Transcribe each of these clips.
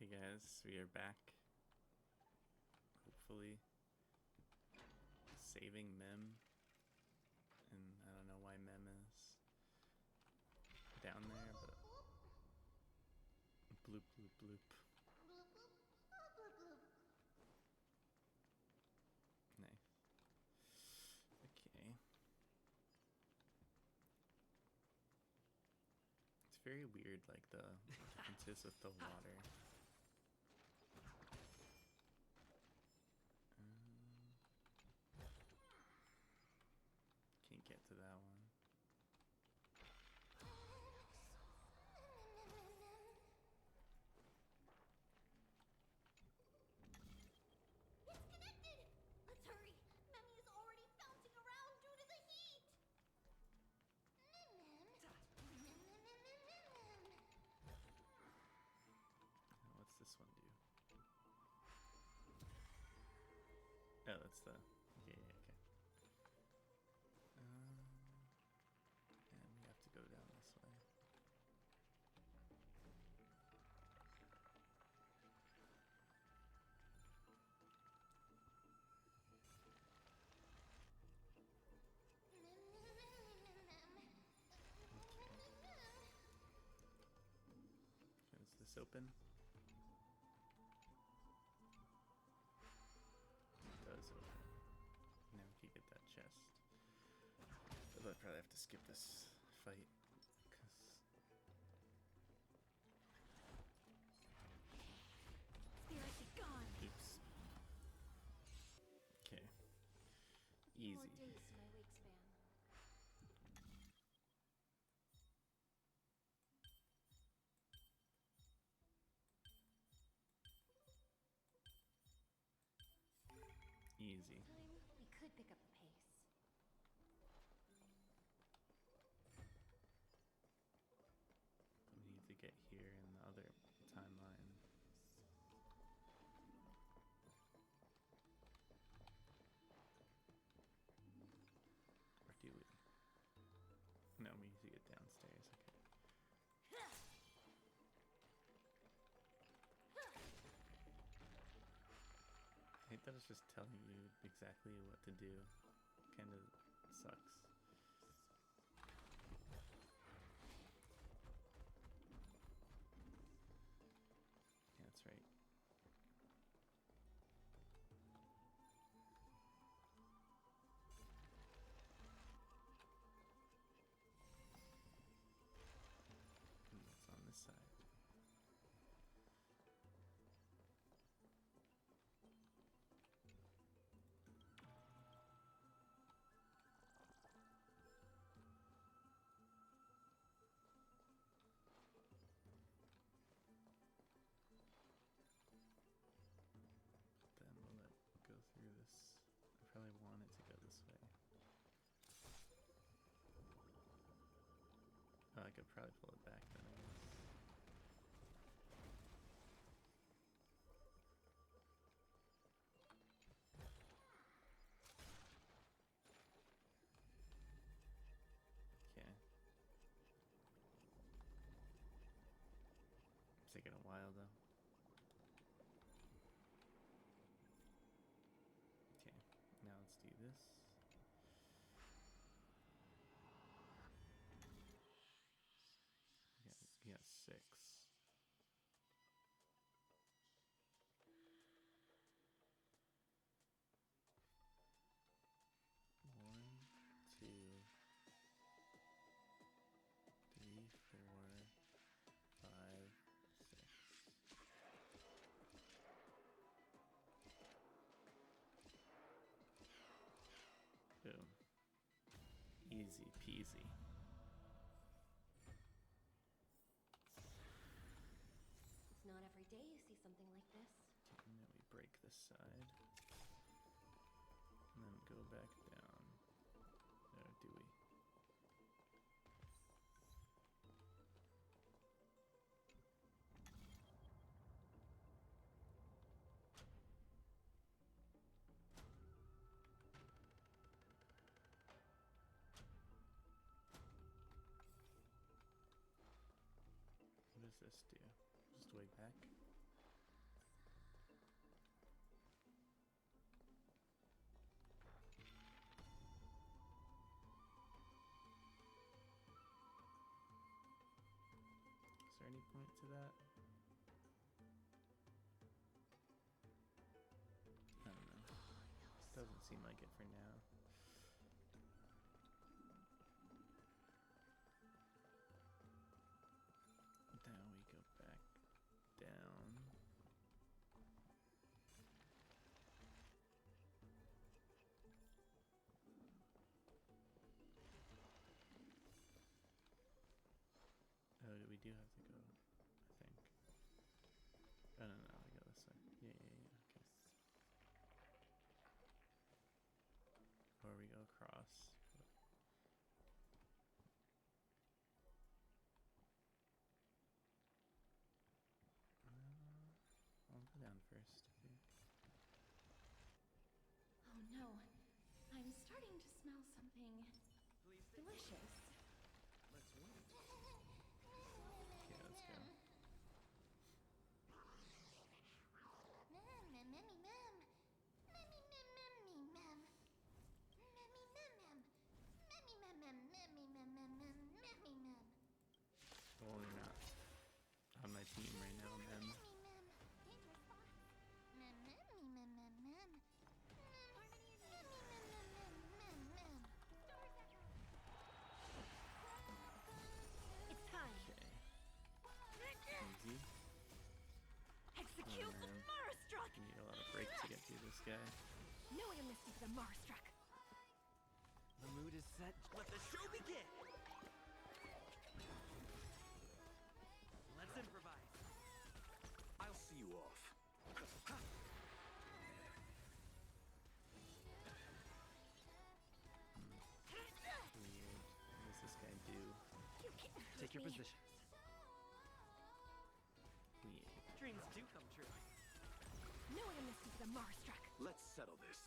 Okay guys, we are back. Hopefully saving Mem. And I don't know why Mem is down there, but bloop bloop bloop. Nice. Okay. It's very weird, like the differences with the water. Can't get to that one. It's connected! Let's hurry! Memmy is already bouncing around due to the heat! What's this one do? Oh, that's the... Yeah, okay. And we have to go down this way. Okay. Is this open? It does open. Now we can get that chest. But I'll probably have to skip this fight, because... Spirit be gone! Oops. Okay. Easy. More days to my wake span. Easy. Time we could pick up the pace. We need to get here in the other timeline. Or do we? No, we need to get downstairs, okay. I hate that it's just telling you exactly what to do. Kinda sucks. Yeah, that's right. And what's on this side? Then will it go through this? I probably want it to go this way. Oh, I could probably pull it back then, I guess. Okay. It's taking a while though. Okay, now let's do this. Yeah, 6. One, 2, 3, 4, 5, 6. Boom. Easy peasy. It's not every day you see something like this. And then we break this side. And then go back down. Or do we? What does this do? Just way back? point to that? I don't know. Doesn't seem like it for now. Now we go back down. Oh, we do have to go, I think. Oh, no, no, we go this way. Yeah, okay. Or we go across. I'll go down first. Oh no, I'm starting to smell something delicious. Okay, let's go. Well, you're not on my team right now, man. It's time. Okay. Easy. Execute the man. Marastruck! You need a lot of break to get through this guy. Knowing a mystic the Marastruck. The mood is set. Let the show begin! Let's improvise. I'll see you off. Weird. What does this guy do? You can't hurt Take your me. positions. Weird. Dreams do come true. Knowing a mystic the Marastruck. Let's settle this.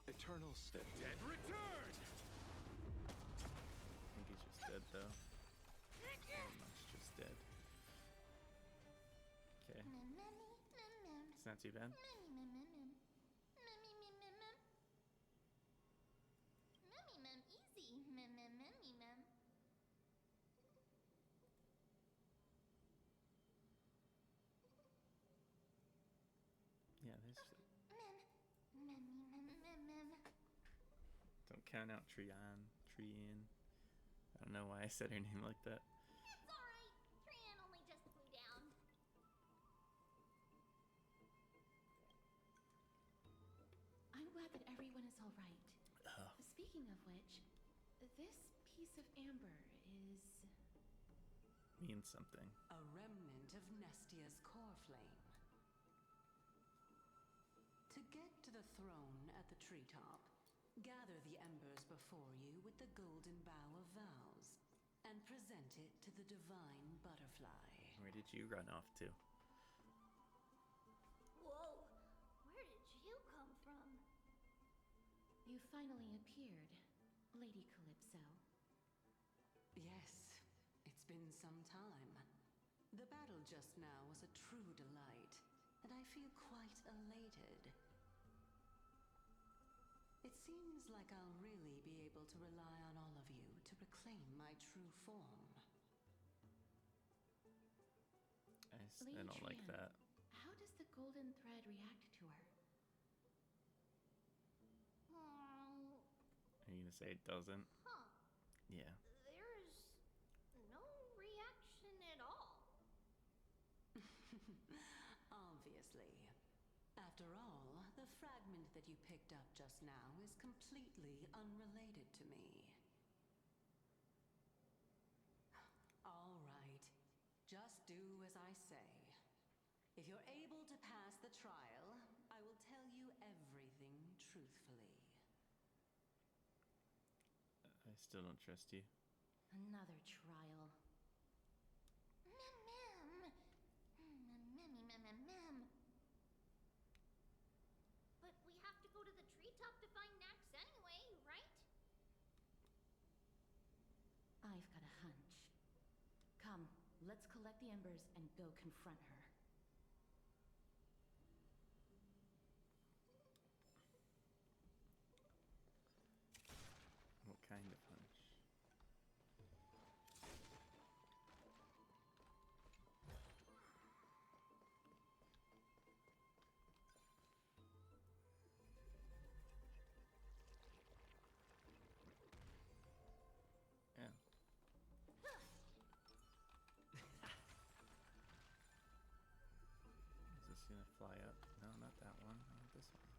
Eternal Step. Dead return! I think he's just dead, though. Pretty much just dead. Okay. It's not too bad. Yeah, there's... Don't count out Trian. I don't know why I said her name like that. It's alright. Trian only just flew down. I'm glad that everyone is alright. Oh. Speaking of which, this piece of amber is... Means something. A remnant of Nestia's core flame. To get to the throne at the treetop, gather the embers before you with the golden bough of vows, and present it to the divine butterfly. Where did you run off to? Whoa! Where did you come from? You finally appeared, Lady Calypso. Yes, it's been some time. The battle just now was a true delight, and I feel quite elated. It seems like I'll really be able to rely on all of you to reclaim my true form. I don't like Trian, that. How does the golden thread react to her? Are you gonna say it doesn't? Huh. Yeah. There's no reaction at all. Obviously. After all, the fragment that you picked up just now is completely unrelated to me. All right. Just do as I say. If you're able to pass the trial, I will tell you everything truthfully. I still don't trust you. Another trial. But we have to go to the treetop to find Nax anyway, right? I've got a hunch. Come, let's collect the embers and go confront her. What kind of hunch? fly up. No, not that one. I want this one.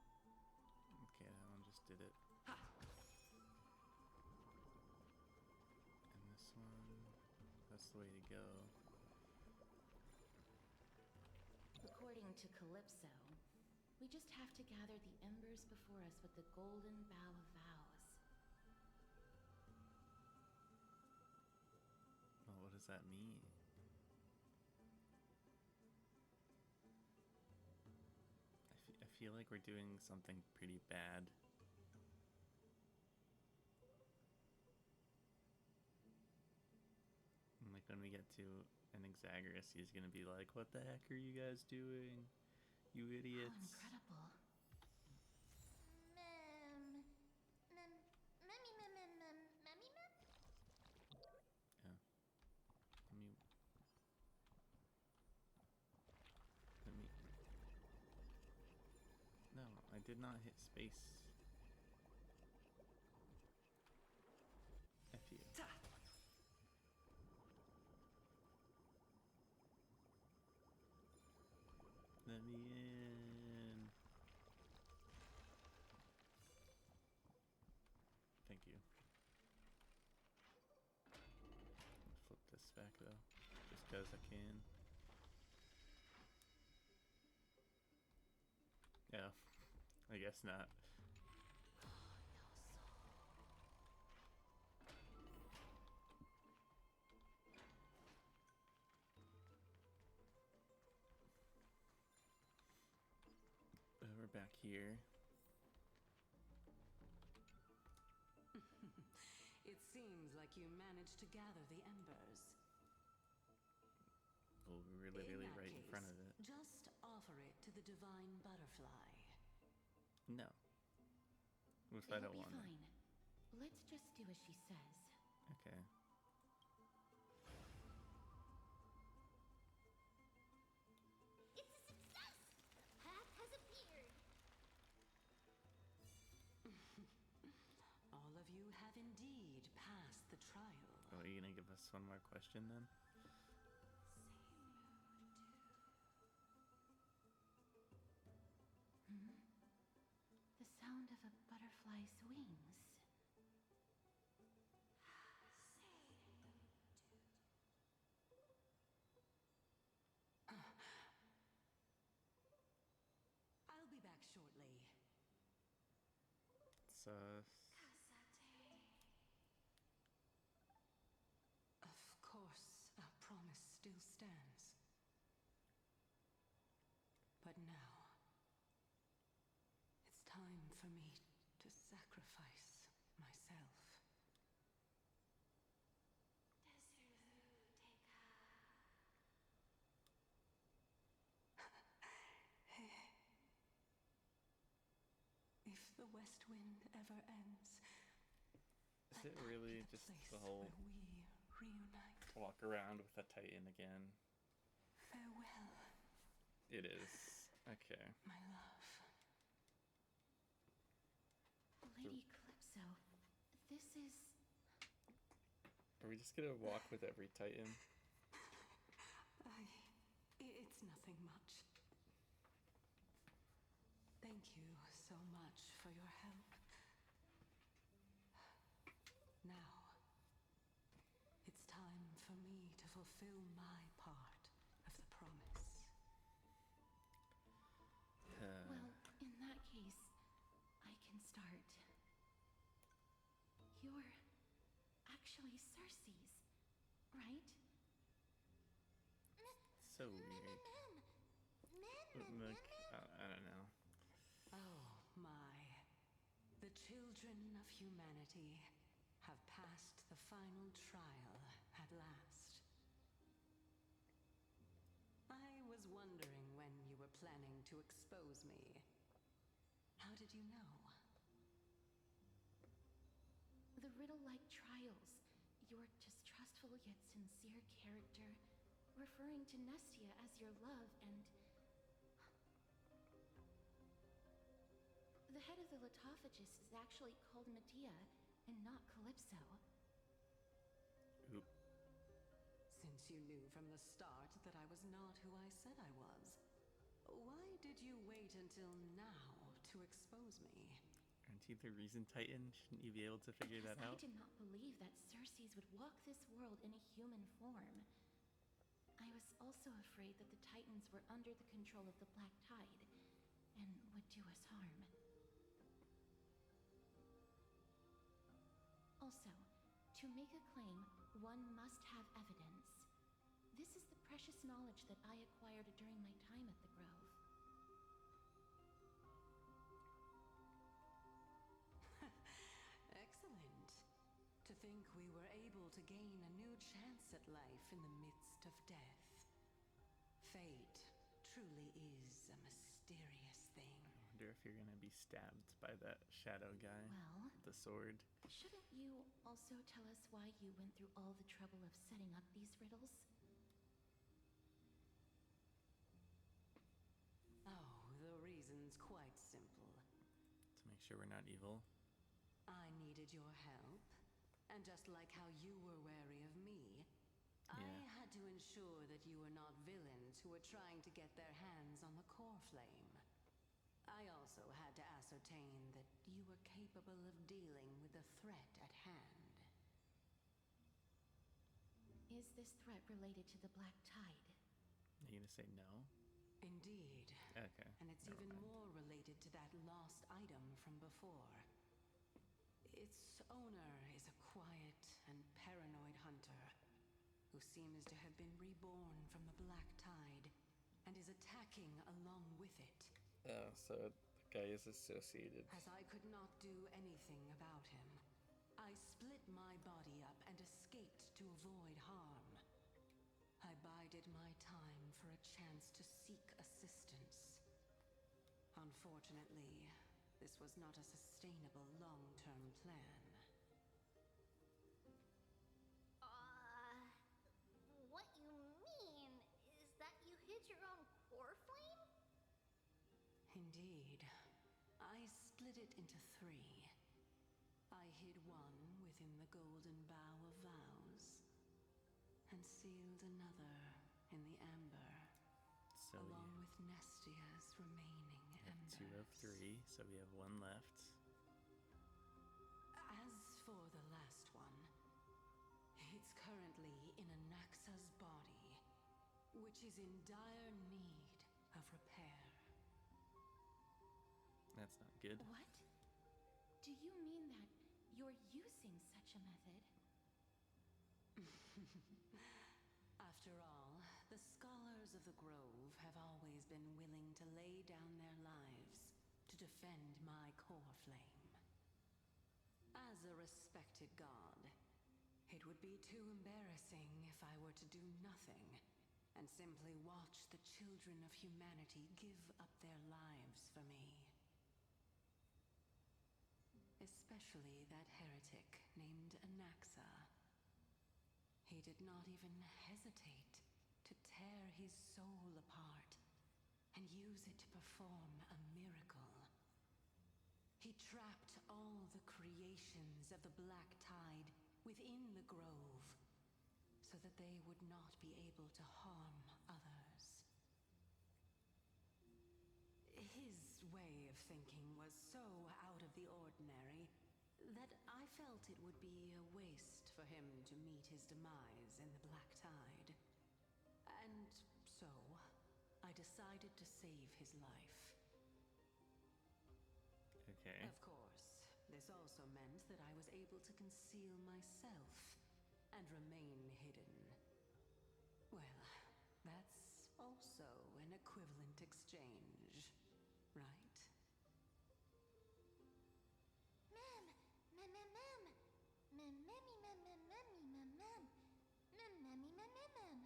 Okay, that one just did it. And this one, that's the way to go. According to Calypso, we just have to gather the embers before us with the golden bough of vows. Well, what does that mean? I feel like we're doing something pretty bad. And like when we get to an Exaggerus, he's gonna be like, "What the heck are you guys doing? You idiots!" How incredible. Yeah. Let me. No, I did not hit space. F you. Let me in. Thank you. Flip this back though, just because I can. Yeah, I guess not. We're back here. It seems like you managed to gather the embers. Well, we were literally In that right in front of it. Just offer it to the divine butterfly. No. What if I It'll don't be want it? fine. Let's just do as she says. Okay. It's a success! Path has appeared! All of you have indeed passed the trial. Oh, are you gonna give us one more question then? The sound of a butterfly's wings. I'll be back shortly. It's Of course, our promise still stands. But now, it's time for me to sacrifice myself. If the West Wind ever ends, Is it really just the whole where we reunite? walk around with a Titan again? Farewell, It is. Okay. my love. Lady Calypso, this is... Are we just gonna walk with every Titan? It's nothing much. Thank you so much for your help. Now, it's time for me to fulfill my part of the promise. Well, in that case, I can start. You're actually Cersei's, right? So weird. Look, I don't know. Oh my. The children of humanity have passed the final trial at last. I was wondering when you were planning to expose me. How did you know? The riddle-like trials, your distrustful yet sincere character, referring to Nestia as your love, and the the head of the Litophagus is actually called Medea and not Calypso. Oop. Since you knew from the start that I was not who I said I was, why did you wait until now to expose me? Aren't you the reason Titan? Shouldn't you be able to figure that out? I did not believe that Circes would walk this world in a human form. I was also afraid that the Titans were under the control of the Black Tide and would do us harm. Also, to make a claim, one must have evidence. This is the precious knowledge that I acquired during my time at the Grove. Excellent. To think we were able to gain a new chance at life in the midst of death. Fate truly is a mysterious thing. I wonder if you're gonna be stabbed by that shadow guy Well, with the sword. shouldn't you also tell us why you went through all the trouble of setting up these riddles? Oh, the reason's quite simple. To make sure we're not evil. I needed your help, and just like how you were wary of me, I had to ensure that you were not villains who were trying to get their hands on the core flame. I also had to ascertain that you were capable of dealing with the threat at hand. Is this threat related to the Black Tide? Are you gonna say no? Indeed. Okay. And it's never even mind. more related to that lost item from before. Its owner is a quiet and paranoid hunter who seems to have been reborn from the Black Tide and is attacking along with it. Oh, so the guy is associated. As I could not do anything about him, I split my body up and escaped to avoid harm. I bided my time for a chance to seek assistance. Unfortunately, this was not a sustainable long-term plan. What you mean is that you hid your own core flame? Indeed. I split it into 3. I hid one within the golden bough of vows, and sealed another in the amber, So along with Nestia's remaining we have embers. 2 of 3, so we have 1 left. As for the last one, it's currently in Anaxa's body, which is in dire need of repair. That's not good. What? Do you mean that you're using such a method? After all, the scholars of the Grove have always been willing to lay down their lives to defend my core flame. As a respected god, it would be too embarrassing if I were to do nothing and simply watch the children of humanity give up their lives for me. Especially that heretic named Anaxa. He did not even hesitate to tear his soul apart and use it to perform a miracle. He trapped all the creations of the Black Tide within the Grove so that they would not be able to harm others. His way of thinking was so out of the ordinary that I felt it would be a waste for him to meet his demise in the Black Tide. And so, I decided to save his life. Okay. Of course, this also meant that I was able to conceal myself and remain hidden. Well, that's also an equivalent exchange, right? Mem! Mem, mem, mem! Mem, memmy, mem, mem, memmy, mem, mem! Mem, memmy, mem, mem, mem!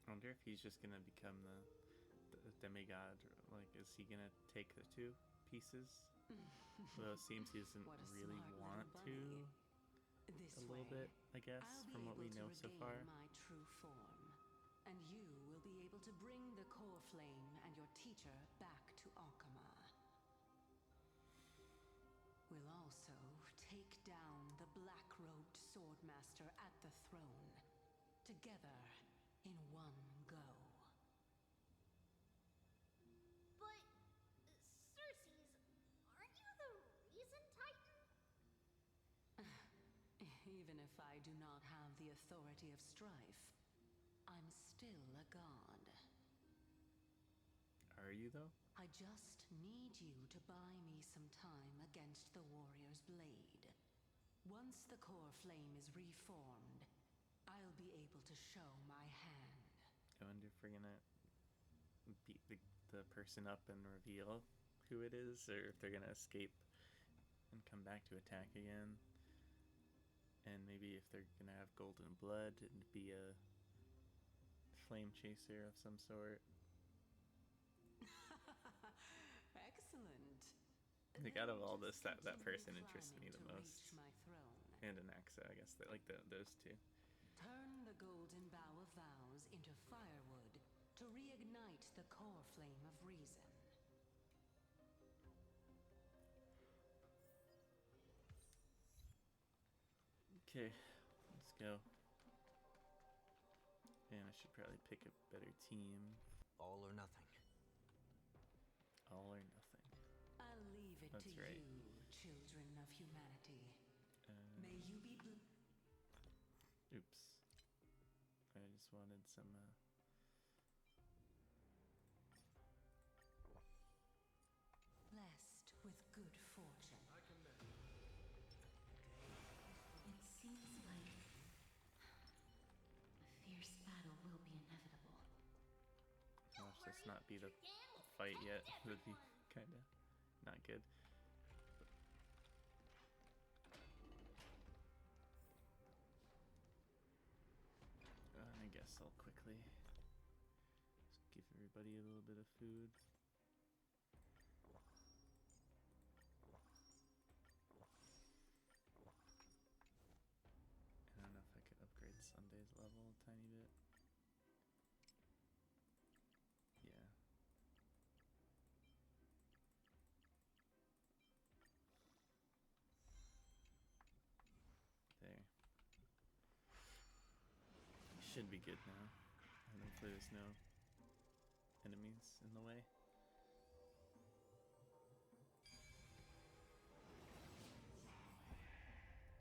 I wonder if he's just gonna become the demigod. Like, is he gonna take the 2 pieces? Though it seems he doesn't What a really smart want little to. bunny. This A little way, bit, I guess, I'll be from what we able know to so regain far. my true form, and you will be able to bring the core flame and your teacher back to Alchema. take down the black-robed swordmaster at the throne. Together, in one go. But, Cersei's, aren't you the reason Titan? Even if I do not have the authority of strife, I'm still a god. Are you, though? I just need you to buy me some time against the warrior's blade. Once the core flame is reformed, I'll be able to show my hand. I wonder if we're gonna beat the person up and reveal who it is, or if they're gonna escape and come back to attack again. And maybe if they're gonna have golden blood and be a flame chaser of some sort. Excellent. Like, out of all this, that person interests me the Climbing to most. reach my throne. And Anaxa, I guess. Like those two. Turn the golden bough of vows into firewood to reignite the core flame of reason. Okay, let's go. And I should probably pick a better team. All or nothing. All or nothing. I'll leave it That's to right. you, children of humanity. Uh, May you be Oops. I just wanted some, blessed with good fortune. It seems like a fierce battle will be inevitable. Watch this not be the fight yet. Would be kinda not good. I guess I'll quickly just give everybody a little bit of food. I don't know if I could upgrade Sunday's level a tiny bit. Yeah. There. Should be good now. And hopefully there's no enemies in the way.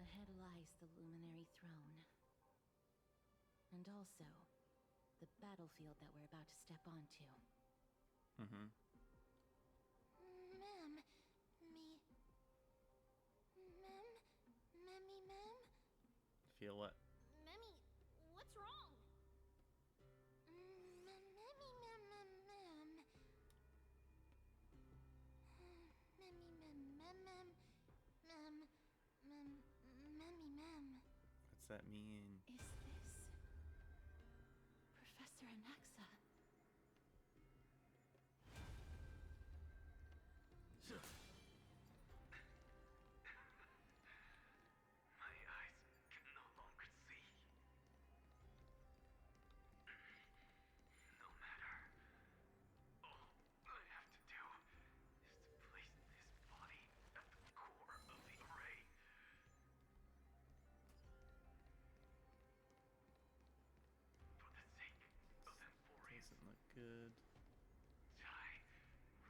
Ahead lies the luminary throne. And also, the battlefield that we're about to step onto. Mm-hmm. Ma'am, ma'am? Feel what? Memmy, what's wrong? What's that mean? Is this Professor Anaxa? My eyes can no longer see. No matter. All I have to do is to place this body at the core of the array. For the sake of Emporium, Doesn't look good. die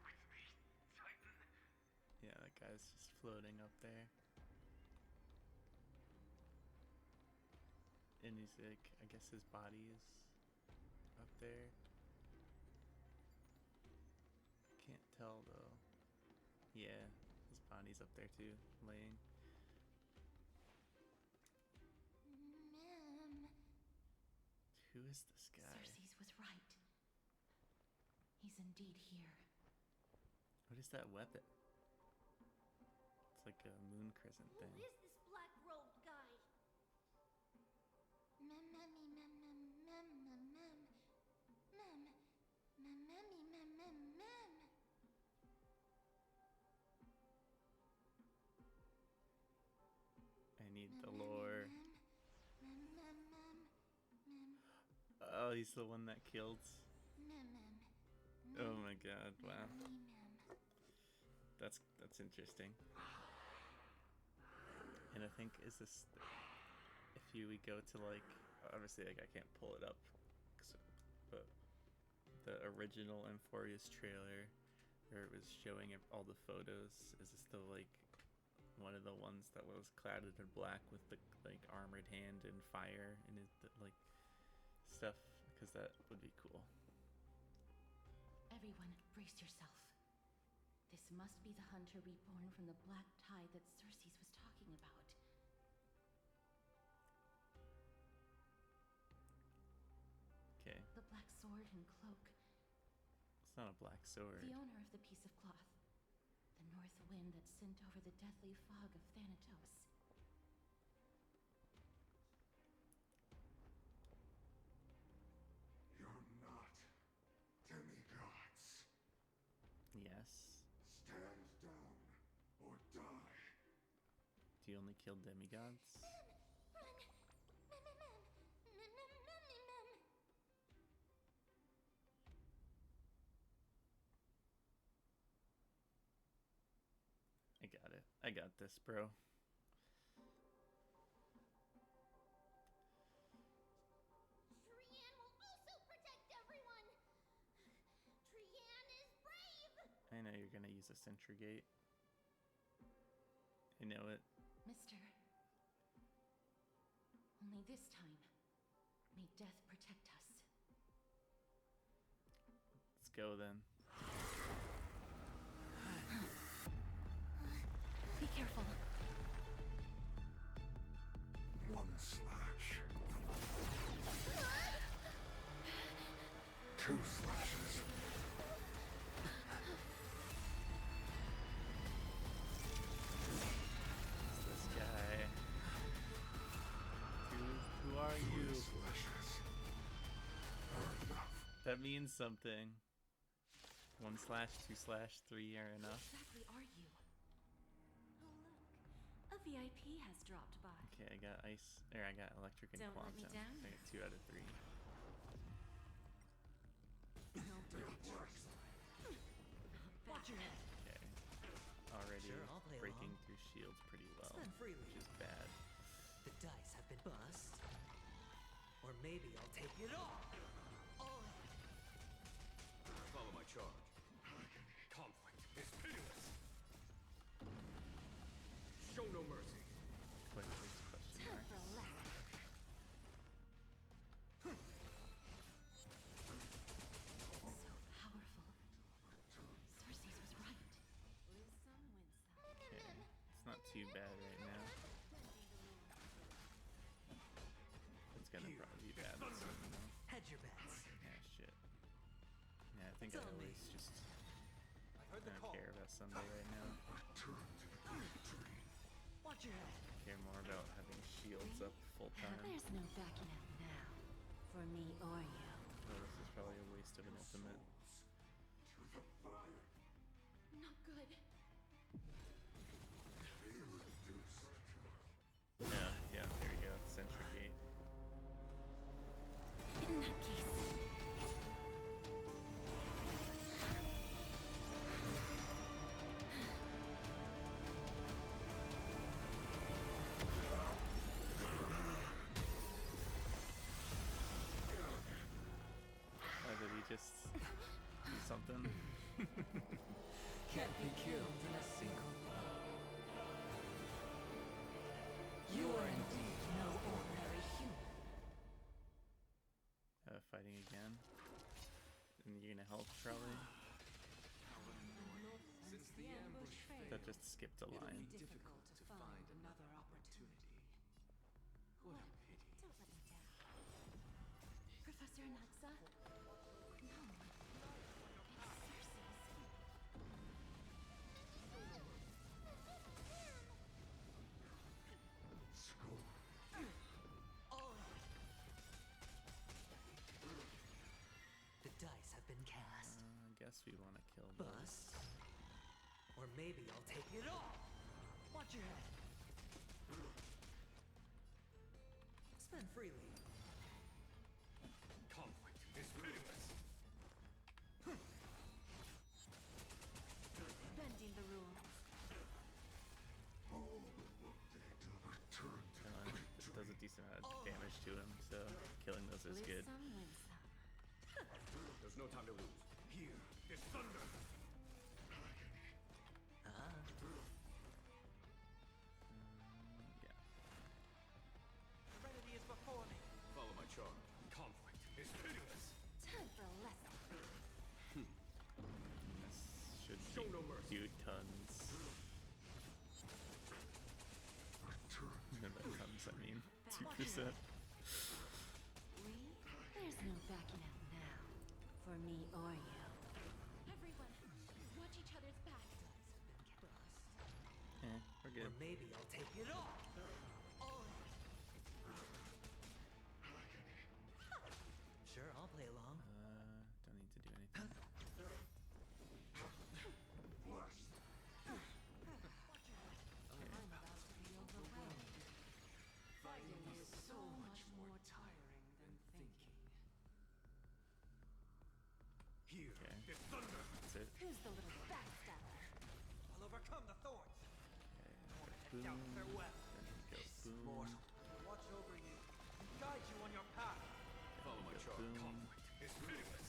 with me, Titan. Yeah, that guy's just floating up there. And he's like, I guess his body is up there. Can't tell though. Yeah, his body's up there too, laying. Ma'am. Who is this guy? Cersei's was right. He's indeed here. What is that weapon? It's like a moon crescent thing. Who is this black-robed guy? I need the lore. Oh, he's the one that killed. Oh my god, wow. That's interesting. And I think is this if we go to like obviously like I can't pull it up, but the original Emphorius trailer where it was showing all the photos, is this the like one of the ones that was clouded in black with the like armored hand and fire and like stuff? Because that would be cool. Everyone, brace yourself. This must be the hunter reborn from the black tide that Circes was talking about. Okay. The black sword and cloak. It's not a black sword. The owner of the piece of cloth. The north wind that sent over the deathly fog of Thanatos. You're not demigods. Yes. Stand down or die. Do you only kill demigods? I got it. I got this, bro. Trian will also protect everyone. Trian is brave. I know you're gonna use a sentry gate. I know it. Mister. Only this time, may death protect us. Let's go then. Be careful. One slash. Two slashes. This guy. Who are you? Three slashes. Are enough. That means something. 1 slash, 2 slash, 3 are enough. Exactly are you? Oh look, a VIP has dropped by. Okay, I got ice. Or I got electric and Don't let me quantum. down. I got 2 out of 3. No dirty tricks. Watch your head. Okay. Already Sure, I'll play breaking along. through shields pretty well, Spend freely. which is bad. The dice have been bust. Or maybe I'll take it all. All in. Follow my charge. Conflict is pitiless. Show no mercy. Question mark. Relax. So powerful. Circes was right. Lose some, win some. Okay. It's not too bad right now. It's gonna probably be bad soon, though. Hedge your bets. Yeah, shit. Yeah, I think I It's on me. always just I heard the don't call. care about Sunday right now. Return to the great tree. Watch your head. I care more about having shields up full time. There's no backing out now. For me or you. So this is probably a waste of an ultimate. To the fire. Not good. Be reduced to Yeah, yeah, there you go. Sentry gate. In that case. Did he just do something? Can't be killed in a single blow. You are indeed no ordinary human. Fighting again. And you're gonna help, probably? Since the ambush failed, That just skipped a line. Difficult to find another opportunity. what a pity. Don't let me down. Professor Anaxa? No. It's Circes. school. All in. The dice have been cast. I guess we want to kill those. Bust. Or maybe I'll take it all. Watch your head. Spend freely. Conflict is pitiless. Bending the rules. All the workday to the There's no time to lose. Here, this thunder! Yeah. Serenity is before me. Follow my charge. Conflict is pitiless! Time for a lesson. This should Show no mercy. do tons. No, tons, I mean 2%. There's no backing out now. For me or you. Everyone, watch each other's backs. We're Or good. maybe I'll take it all. Sure, I'll play along. Don't need to do anything. I'm about to be overwhelmed. Fighting is so much more tiring than thinking. Here, Okay. this thunder! That's it. Who's the little backstabber? I'll overcome the thorns. Boom. Down their web. Then we go boom. Watch over you and guide you on your path. Follow my Go charge. boom. Conflict is pitiless!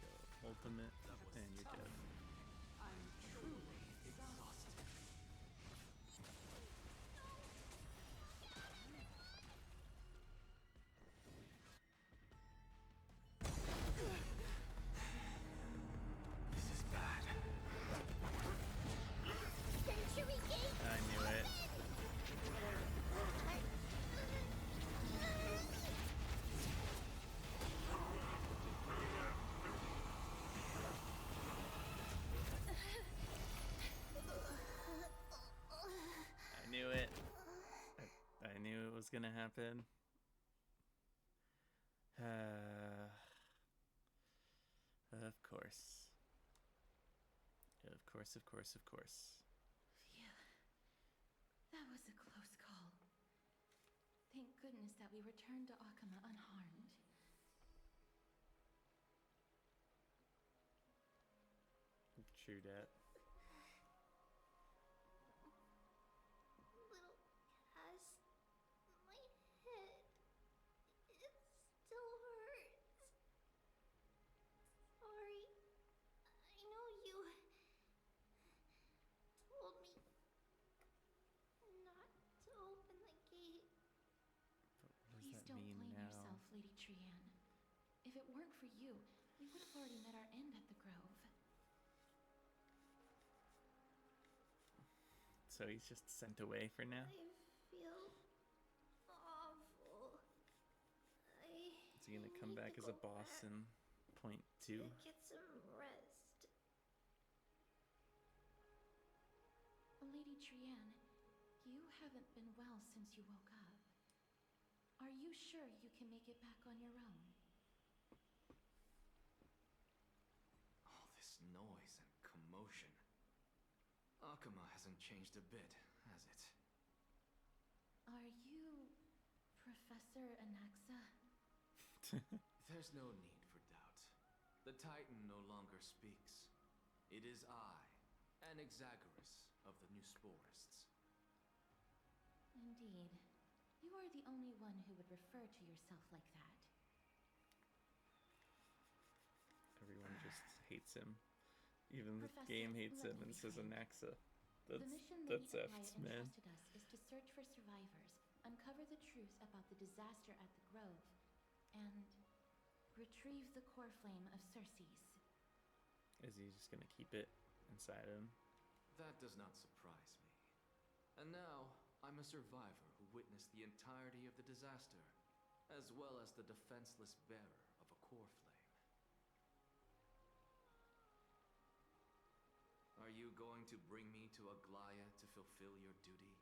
Go ultimate. And you're dead. I'm truly exhausted. This is bad. Century Gate! I knew it. I knew it. I knew it was gonna happen. Of course. Of course, of course, of course. Phew. That was a close call. Thank goodness that we returned to Akama unharmed. True dat. Little Cass, my head, it still hurts. Sorry, I know you told me not to open the gate. But what Please does that don't mean blame now? yourself, Lady Trian. If it weren't for you, we would have already met our end at the Grove. So he's just sent away for now? I feel awful. Is he gonna come need back to as a go boss back in point two? to get some rest. Lady Trian, you haven't been well since you woke up. Are you sure you can make it back on your own? All this noise and commotion. Akama hasn't changed a bit, has it? Are you Professor Anaxa? There's no need for doubt. The Titan no longer speaks. It is I, Anaxagoras of the New Sporists. Indeed. You are the only one who would refer to yourself like that. Everyone just hates him. Even the Professor, game hates let him me and says explain. Anaxa. The mission Lady That's Apaya effed, man. entrusted us is to search for survivors, uncover the truth about the disaster at the Grove, and retrieve the core flame of Circes. Is he just gonna keep it inside him? That does not surprise me. And now, I'm a survivor who witnessed the entirety of the disaster, as well as the defenseless bearer of a core flame. Are you going to bring me to Aglaya to fulfill your duty?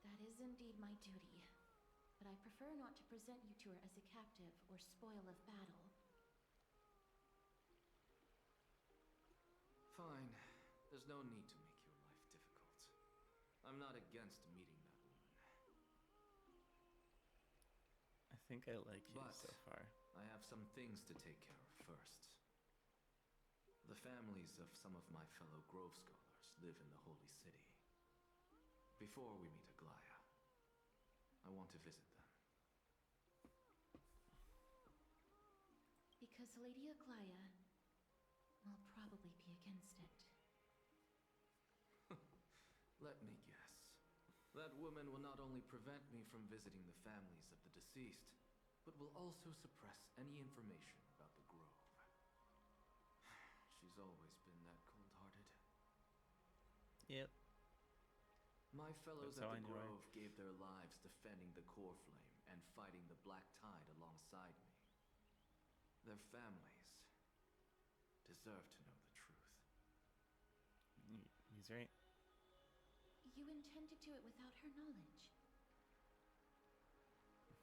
That is indeed my duty, but I prefer not to present you to her as a captive or spoil of battle. Fine. There's no need to make your life difficult. I'm not against meeting that woman. I think I like you But so far. I have some things to take care of first. The families of some of my fellow Grove scholars live in the Holy City. Before we meet Aglaya, I want to visit them. Because Lady Aglaia will probably be against it. Let me guess. That woman will not only prevent me from visiting the families of the deceased, but will also suppress any information about the Grove. She's always been that cold-hearted. Yep. My fellows That's how at I the knew her. Grove gave their lives defending the Core Flame and fighting the Black Tide alongside me. Their families deserve to know the truth. He's right. You intend to do it without her knowledge.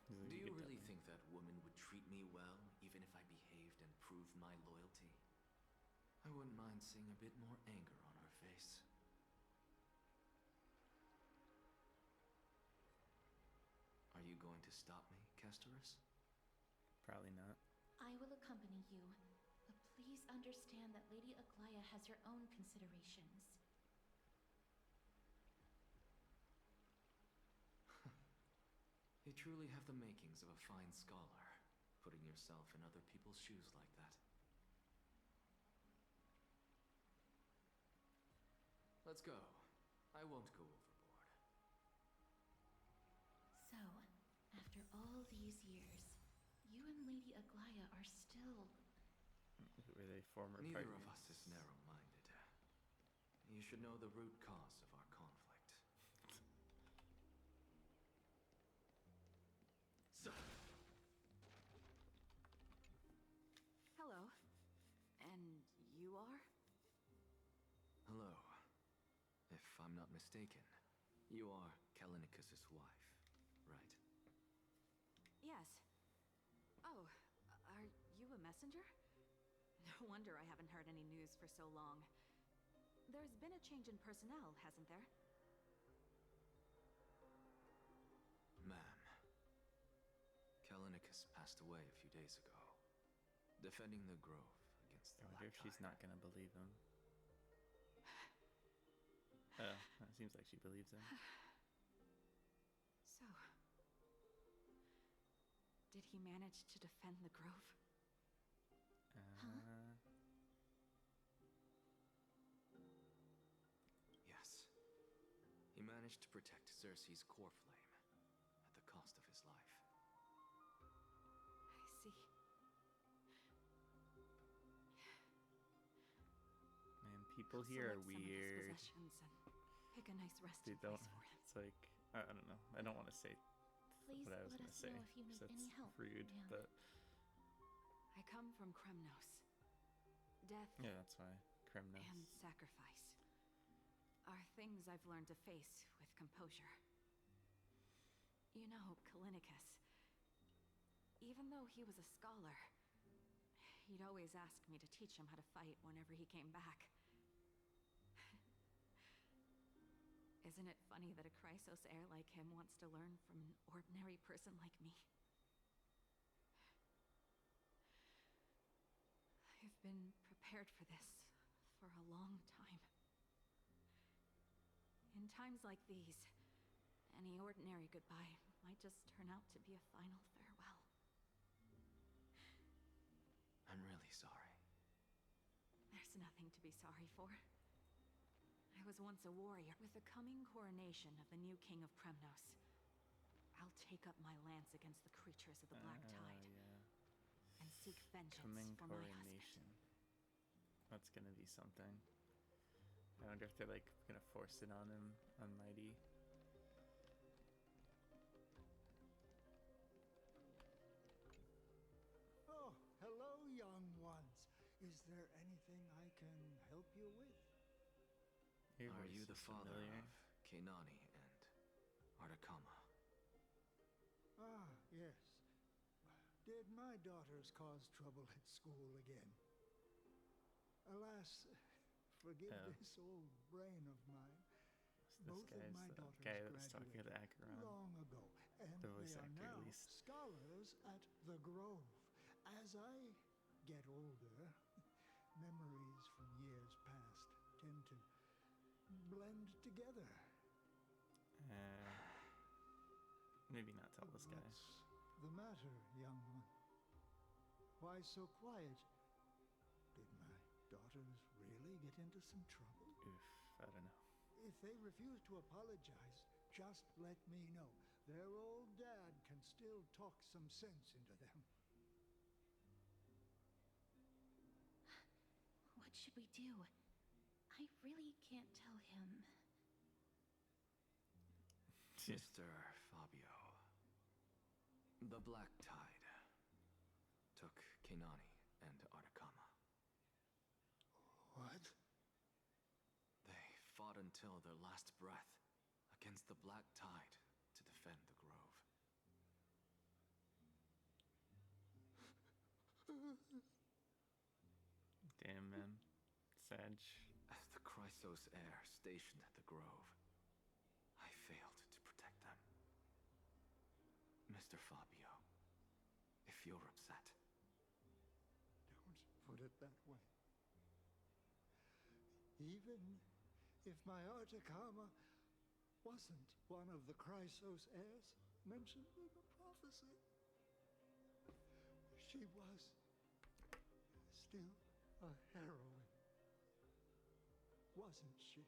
He's like, Do you could really tell me. think that woman would treat me well, even if I behaved and proved my loyalty? I wouldn't mind seeing a bit more anger on her face. Are you going to stop me, Castorus? Probably not. I will accompany you, but please understand that Lady Aglaia has her own considerations. You truly have the makings of a fine scholar, putting yourself in other people's shoes like that. Let's go. I won't go overboard. So, after all these years, you and Lady Aglaia are still... Were they former Neither partners? of us is narrow-minded. You should know the root cause of our conflict. Hello. And you are? Hello. If I'm not mistaken, you are Kalinicus's wife, right? Yes. Oh, are you a messenger? No wonder I haven't heard any news for so long. There's been a change in personnel, hasn't there? Ma'am, Kalinicus passed away a few days ago, defending the Grove against the I wonder Black if she's Tide. not gonna believe him. It seems like she believes him. So, did he manage to defend the Grove? Yes. He managed to protect Cersei's Core Flame at the cost of his life. I see. Man, people I'll here are select some of his weird. possessions and pick a nice resting They don't. place for him. It's like I don't know. I don't want to say Please what I was let gonna us say. know if you need 'Cause any that's help, rude, ma'am. but I come from Kremnos. Death yeah, that's why Kremnos. and sacrifice are things I've learned to face with composure. You know, Kalinicus, even though he was a scholar, he'd always ask me to teach him how to fight whenever he came back. Isn't it funny that a Chrysos heir like him wants to learn from an ordinary person like me? I've been prepared for this for a long time. In times like these, any ordinary goodbye might just turn out to be a final farewell. I'm really sorry. There's nothing to be sorry for. I was once a warrior. With the coming coronation of the new king of Kremnos, I'll take up my lance against the creatures of the Black Tide Yeah. and seek vengeance Coming for my husband. coronation. That's gonna be something. I wonder if they're like gonna force it on him on Mydei. Oh, hello, young ones. Is there anything I can help you with? Your Are voice you the is father familiar. of Kenani and Artakama? Ah, yes. Did my daughters cause trouble at school again? Alas, forgive Oh. this old brain of mine. This Both of guy's my the daughters guy that was talking to graduated Acheron. long ago, and The they voice are actor, at now least. scholars at the Grove. As I get older, memories from years past tend to blend together. Maybe not tell this guy. What's the matter, young one? Why so quiet? Did my daughters really get into some trouble? Oof, I don't know. If they refuse to apologize, just let me know. Their old dad can still talk some sense into them. What should we do? I really can't tell him. Mr. Fabio, the Black Tide took Kenani and Artakama. What? They fought until their last breath against the Black Tide to defend the Grove. Damn, man. Sag. As the Chrysos heir stationed at the Grove, I failed to protect them. Mr. Fabio, if you're upset, Don't put it that way. Even if my Artakama wasn't one of the Chrysos heirs mentioned in the prophecy, she was still a heroine, wasn't she?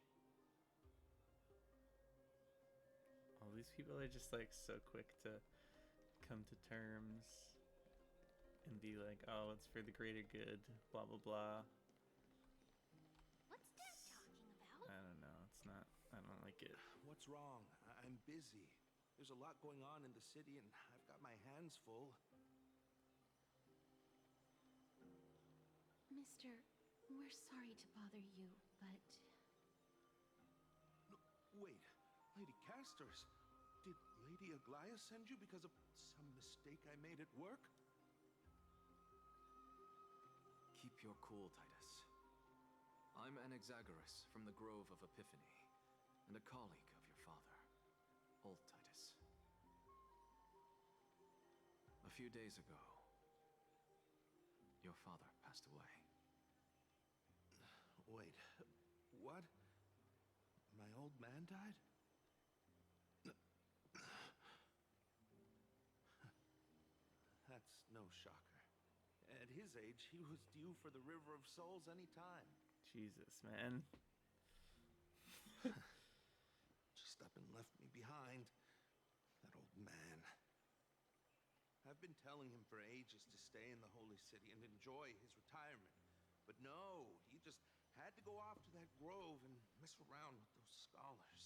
All these people are just like so quick to come to terms and be like, oh, it's for the greater good, blah blah blah. What's Dad talking about? I don't know. It's not. I don't like it. What's wrong? I'm busy. There's a lot going on in the city, and I've got my hands full. Mister, we're sorry to bother you, but No, wait, Lady Casters, did Lady Aglaia send you because of some mistake I made at work? keep your cool, Titus. I'm Anaxagoras from the Grove of Epiphany, and a colleague of your father, old Titus. A few days ago, your father passed away. Wait, what? My old man died? That's no shocker. At his age, he was due for the River of Souls any time. Jesus, man. Just up and left me behind. That old man. I've been telling him for ages to stay in the Holy City and enjoy his retirement. But no, he just had to go off to that grove and mess around with those scholars.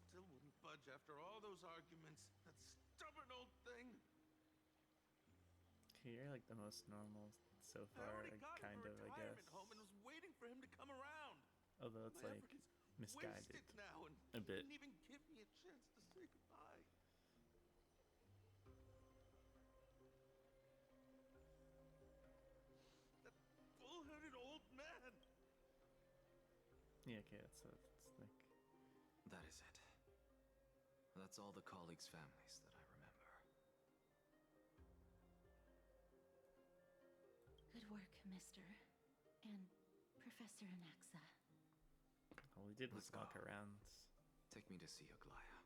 Still wouldn't budge after all those arguments. That stubborn old thing. Okay, you're like the most normal so I far, already got him kind a of, I guess. retirement home and was waiting for him to come around. Although it's My like effort is misguided wasted now, and a bit. didn't even give me a chance to say goodbye. That bull-headed old man. Yeah, okay, it's like That is it. That's all the colleagues' families that I remember. good work, Mister. And Professor Anaxa. all we did was Let's walk go. around. Take me to see Aglaia.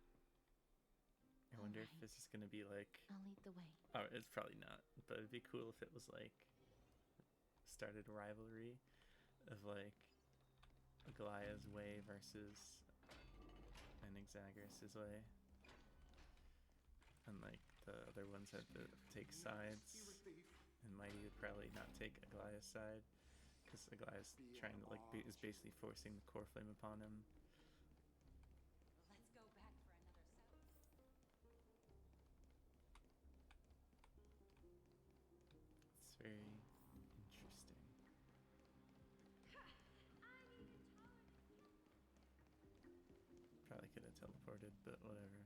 I wonder if Alright. this is gonna be like. I'll lead the way. Oh, it's probably not, but it'd be cool if it was like started a rivalry of like Aglaia's way versus Anaxagoras' way, and like the other ones had to take sides, and Mydei would probably not take Aglaia's side because Aglaia's trying to like is basically forcing the core flame upon him. Let's go back for another cell. It's very interesting. Probably could have teleported, but whatever.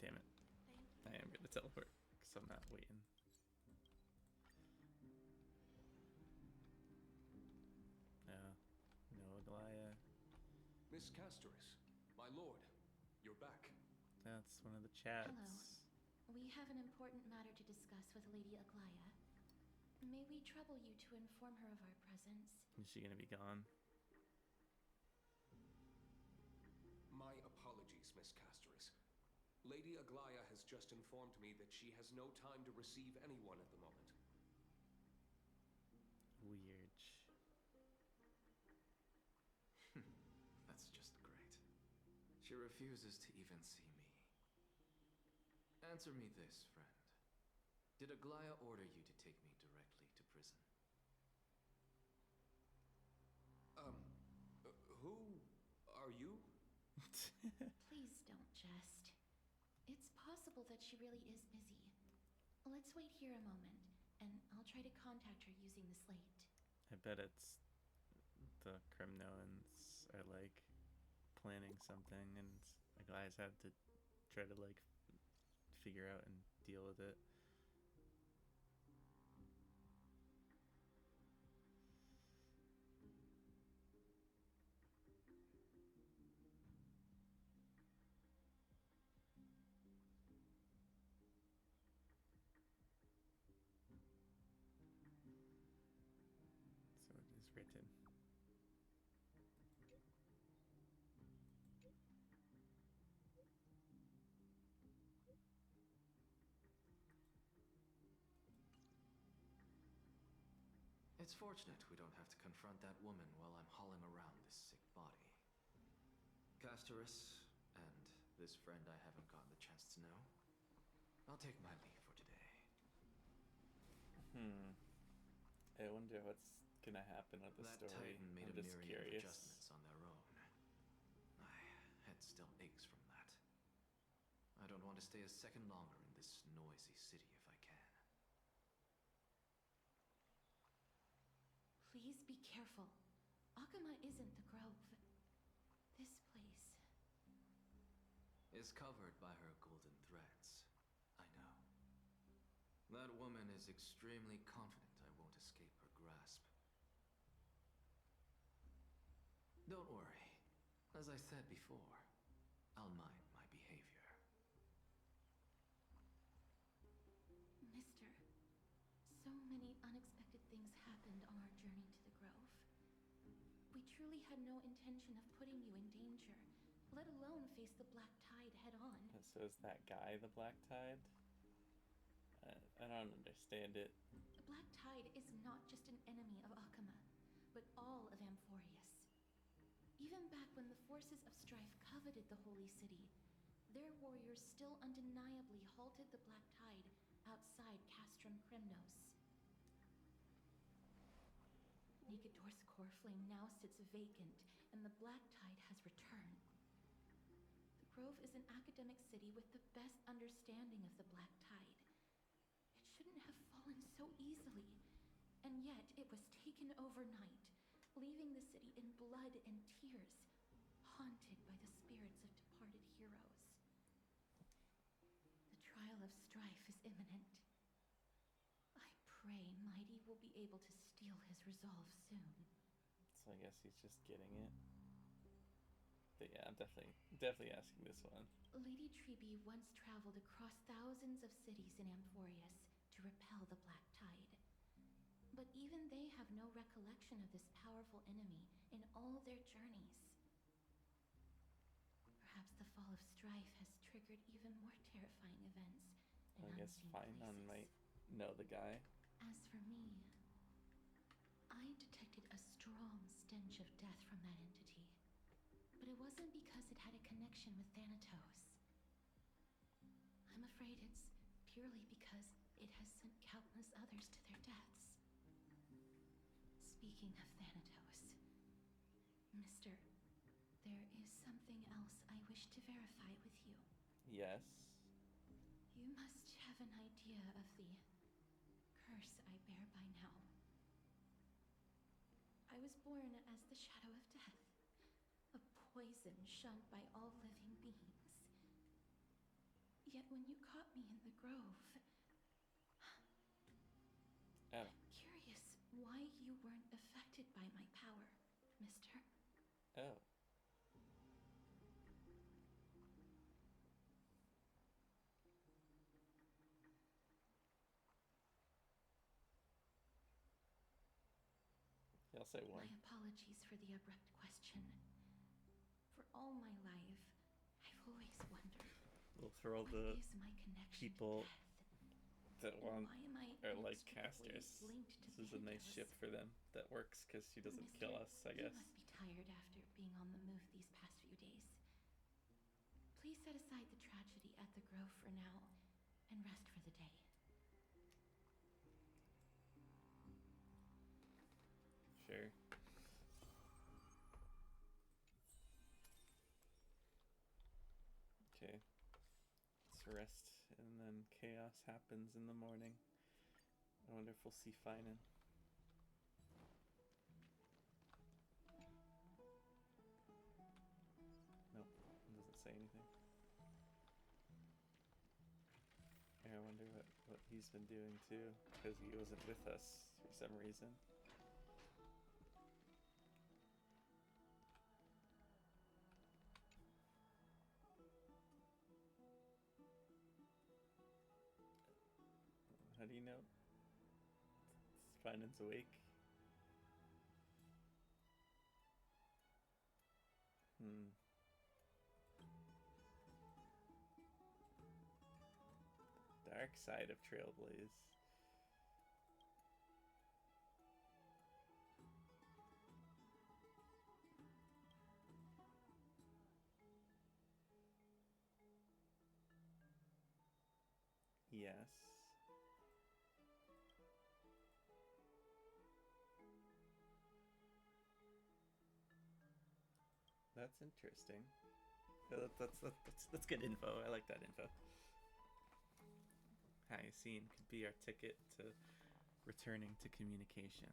Damn it. I am gonna teleport because I'm not waiting. No Aglaia. Miss Castoris, my lord, you're back. That's one of the chats. Hello. We have an important matter to discuss with Lady Aglaia. May we trouble you to inform her of our presence? Is she gonna be gone? My apologies, Miss Castoris. Lady Aglaya has just informed me that she has no time to receive anyone at the moment. Weird. That's just great. She refuses to even see me. Answer me this, friend. Did Aglaya order you to take me directly to prison? Who are you? Please don't jest. It's possible that she really is busy. Let's wait here a moment, and I'll try to contact her using the slate. I bet it's the Crimnoans are like planning something, and the guys have to try to like figure out and deal with it. So it is written. It's fortunate we don't have to confront that woman while I'm hauling around this sick body. Castorus, and this friend I haven't gotten the chance to know, I'll take my leave for today. I wonder what's gonna happen with the That story. Titan made I'm a just myriad curious. of adjustments on their own. My head still aches from that. I don't want to stay a second longer in this noisy city if I can. Please be careful. Akama isn't the grove. This place. Is covered by her golden threads. I know. That woman is extremely confident I won't escape her grasp. Don't worry. As I said before, I'll mind my behavior. Mister, so many unexpected things happened on our journey to the grove. We truly had no intention of putting you in danger, let alone face the Black Tide head on. So is that guy the Black Tide? I don't understand it. The Black Tide is not just an enemy of Akama, but all of Amphorius. Even back when the forces of strife coveted the Holy City, their warriors still undeniably halted the Black Tide outside Castrum Crimnos. Nigador's core flame now sits vacant, and the Black Tide has returned. The Grove is an academic city with the best understanding of the Black Tide. It shouldn't have fallen so easily, and yet it was taken overnight, leaving the city in blood and tears, haunted by the spirits of departed heroes. The trial of strife is imminent. I pray Mydei will be able to steal his resolve soon. So I guess he's just getting it. But yeah, I'm definitely asking this one. Lady Trebe once traveled across thousands of cities in Amphorius to repel the Black Tide. But even they have no recollection of this powerful enemy in all their journeys. Perhaps the fall of strife has triggered even more terrifying events in I guess unseen Fainan places. might know the guy. As for me, I detected a strong stench of death from that entity. But it wasn't because it had a connection with Thanatos. I'm afraid it's purely because it has sent countless others to their deaths. Speaking of Thanatos, Mister, there is something else I wish to verify with you. Yes. You must have an idea of the curse I bear by now. I was born as the shadow of death, a poison shunned by all living beings. Yet when you caught me in the grove, Oh. I'm curious why you weren't affected by my power, Mister. Oh. I'll say one. My apologies for the abrupt question. For all my life, I've always wondered, Well, for all What the is my connection people to that death? want And why am I are like inextricably casters, linked to this is a nice Ventus? ship for them that works because she doesn't kill Mister, us, I guess. You must be tired after being on the move these past few days. Please set aside the tragedy at the Grove for now and rest for the day. Sure. Okay. Let's rest, and then chaos happens in the morning. I wonder if we'll see Finan. Nope, it doesn't say anything. Yeah, I wonder what he's been doing too, because he wasn't with us for some reason. How do you know? Finan's awake. Dark side of Trailblaze. Yes. That's interesting. That's good info. I like that info. Hyacine could be our ticket to returning to communication.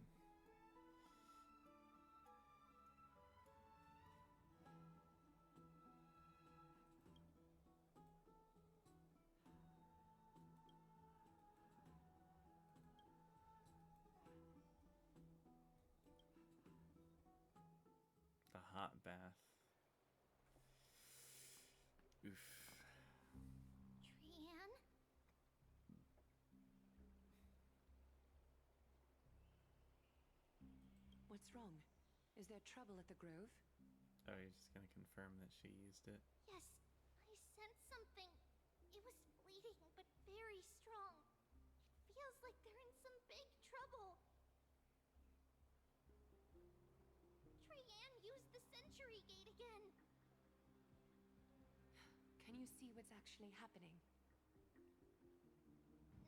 The hot bath. Oof. Trian? What's wrong? Is there trouble at the Grove? Oh, you're just gonna confirm that she used it? Yes, I sensed something. It was bleeding, but very strong. It feels like they're in some big trouble. Trian used the Century Gate again. Can you see what's actually happening?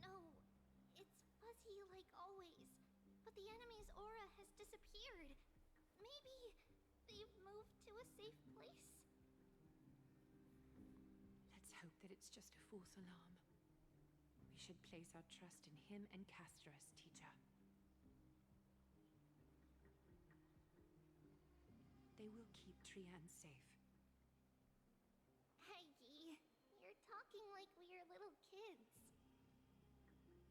No, it's fuzzy like always. But the enemy's aura has disappeared. Maybe they've moved to a safe place. Let's hope that it's just a false alarm. We should place our trust in him and Castras, teacher. They will keep Trian safe. Aggie, you're talking like we're little kids.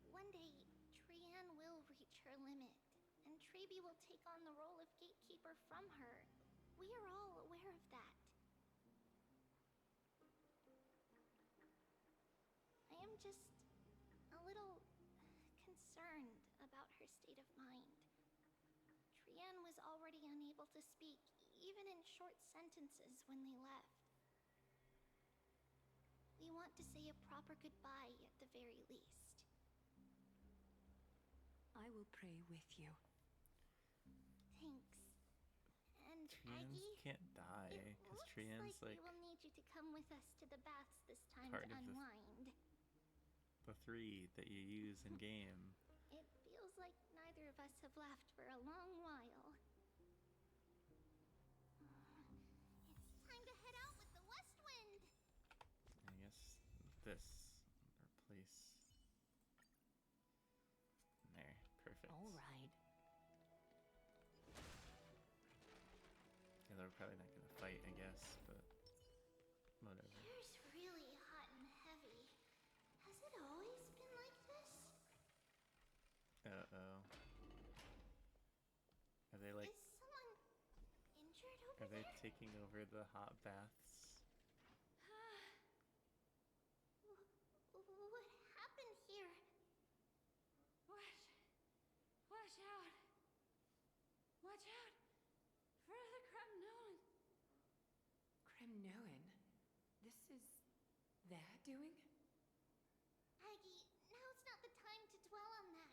One day, Trian will reach her limit, and Trebi will take on the role of gatekeeper from her. We are all aware of that. I am just a little concerned about her state of mind. Trian was already unable to speak, even in short sentences when they left. We want to say a proper goodbye at the very least. I will pray with you. Thanks. And Trians Aggie, can't die, it because looks Trian's like like we will need you to come with us to the baths this time part to of unwind. the 3 that you use in game. It feels like neither of us have laughed for a long while. It's time to head out with the west wind. I guess this replace. There, perfect. All right. Yeah, they're probably not gonna fight, I guess, but whatever. Here's really hot and heavy. Has it always been like this? Uh-oh. Are they like, Is someone injured over are they there? taking over the hot baths? What happened here? Watch out! Watch out! For the Kremnoan! Kremnoan? This is they're doing? Aggie, now's not the time to dwell on that.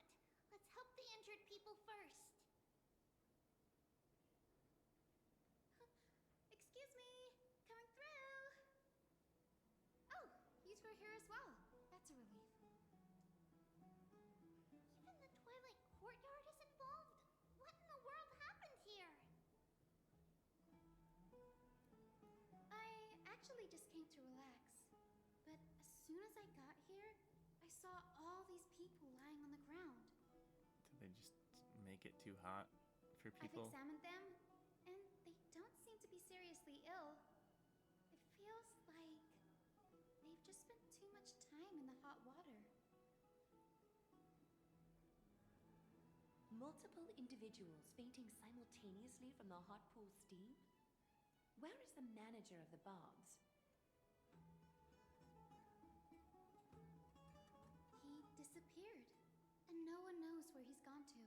Let's help the injured people first. Excuse me, coming through. Oh, you two are here as well. That's a relief. Even the Twilight Courtyard is involved? What in the world happened here? I actually just came to relax. But as soon as I got here, I saw all these people lying on the ground. Did they just make it too hot for people? I've examined them, and they don't seem to be seriously ill. It feels like they've just spent too much time in the hot water. Multiple individuals fainting simultaneously from the hot pool steam? Where is the manager of the baths? He disappeared, and no one knows where he's gone to.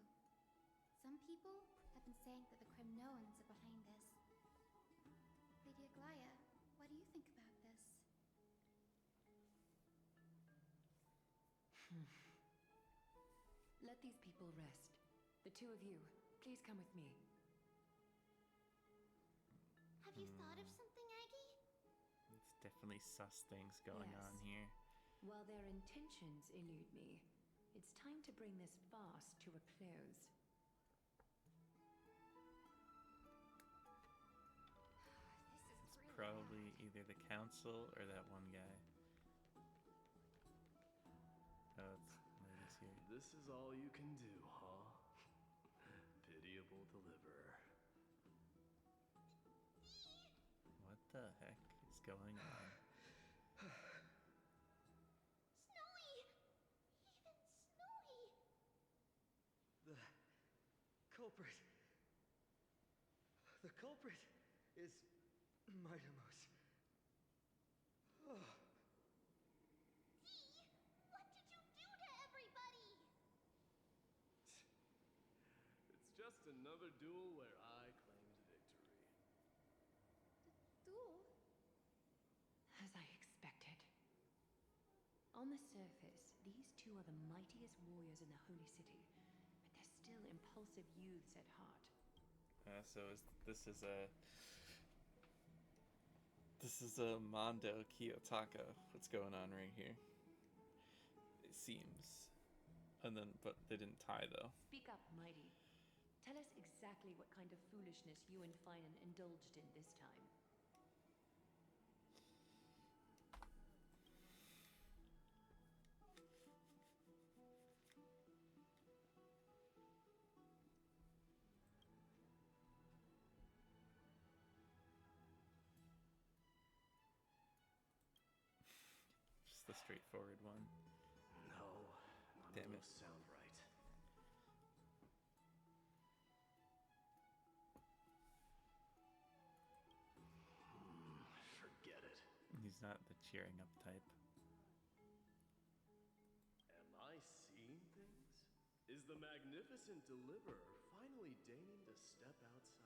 Some people have been saying that the Kremnoans are behind this. Lady Aglaya, what do you think about this? Let these people rest. The two of you, please come with me. Have you thought of something, Aggie? It's definitely sus things going Yes. on here. While their intentions elude me, it's time to bring this farce to a close. It's probably either the council or that one guy. Oh, it's ladies here. This is all you can do, huh? Pitiable deliverer. What the heck is going on? Snowy! Even Snowy! The culprit. The culprit is Mydamos. Oh. Dee, what did you do to everybody? It's just another duel where I claimed victory. Duel? As I expected. On the surface, these two are the mightiest warriors in the Holy City, but they're still impulsive youths at heart. This is a Mondo Kiyotaka. What's going on right here? It seems. And then, but they didn't tie though. Speak up, Mydei. Tell us exactly what kind of foolishness you and Finan indulged in this time. Just the straightforward one. No, none Damn of it. those sound right. Forget it. He's not the cheering up type. Am I seeing things? Is the magnificent deliverer finally deigning to step outside?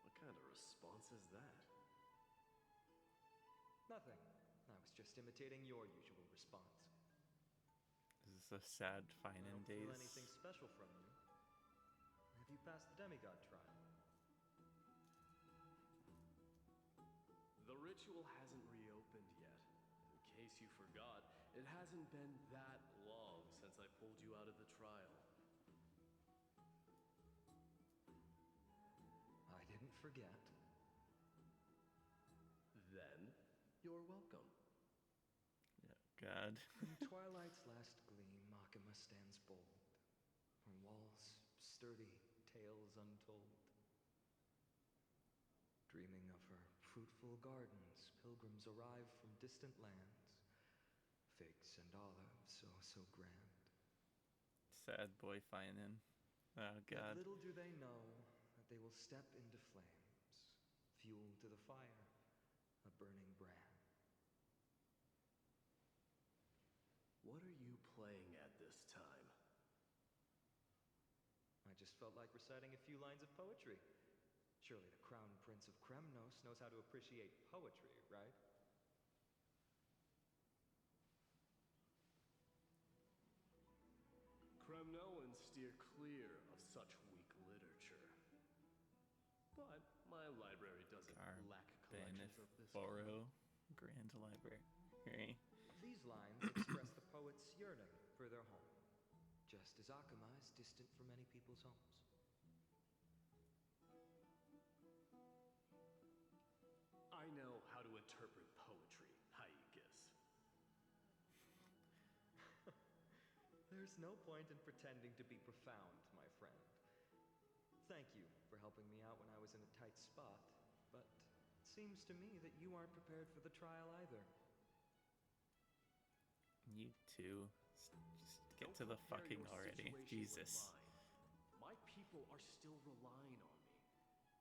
What kind of response is that? Nothing. I was just imitating your usual response. Is this a sad I Finan don't feel days? anything special from you. Have you passed the demigod trial? The ritual hasn't reopened yet. In case you forgot, it hasn't been that long since I pulled you out of the trial. I didn't forget. Then, you're welcome. Yeah, God. In twilight's last gleam, Makima stands bold. Her walls sturdy, tales untold. Dreaming of her fruitful gardens, pilgrims arrive from distant lands. Figs and olives, so grand. Sad boy Finan. Oh, But God. little do they know that they will step into flames, fuel to the fire, a burning brand. What are you playing at this time? I just felt like reciting a few lines of poetry. Surely the Crown Prince of Kremnos knows how to appreciate poetry, right? Kremnoans steer clear of such weak literature. But my library doesn't lack collections of this kind. Boro Grand Library. These lines express the poet's yearning for their home, just as Akuma is distant from many people's homes. I know how to interpret poetry, Haikis. There's no point in pretending to be profound, my friend. Thank you for helping me out when I was in a tight spot, but it seems to me that you aren't prepared for the trial either. You too. Just get to the fucking already. Jesus. My people are still relying on me.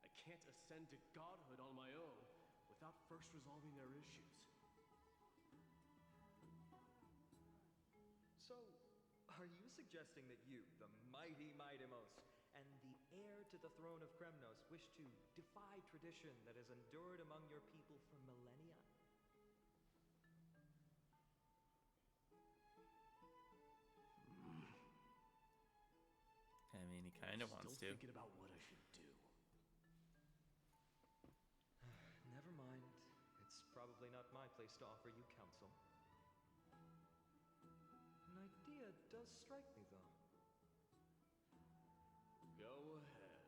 I can't ascend to godhood on my own without first resolving their issues. So, are you suggesting that you, the mighty Mydemos, and the heir to the throne of Kremnos, wish to defy tradition that has endured among your people for millennia? I mean, he kind of wants to. Still thinking about what I should do. Never mind. It's probably not my place to offer you counsel. An idea does strike me, though. Go ahead.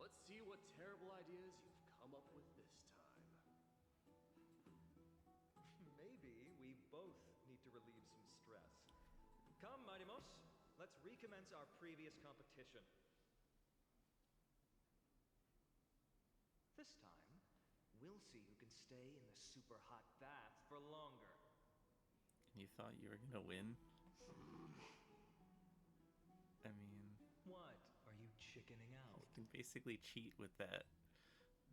Let's see what terrible ideas you've come up with this time. Maybe we both need to relieve some stress. Come, Mydemos. Let's recommence our previous competition. This time, we'll see who can stay in the super hot bath for longer. You thought you were gonna win? I mean... What? Are you chickening out? You can basically cheat with that.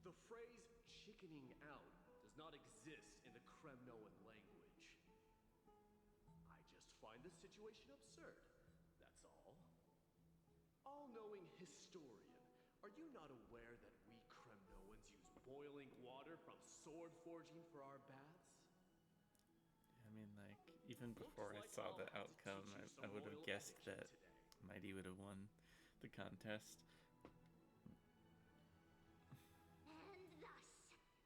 The phrase chickening out does not exist in the Kremnoan language. I just find this situation absurd. That's all. All-knowing historian, are you not aware that we Kremnoans use boiling water from sword forging for our baths? I mean, like, even before I saw the outcome, I would have guessed that Mydei would have won the contest. And thus,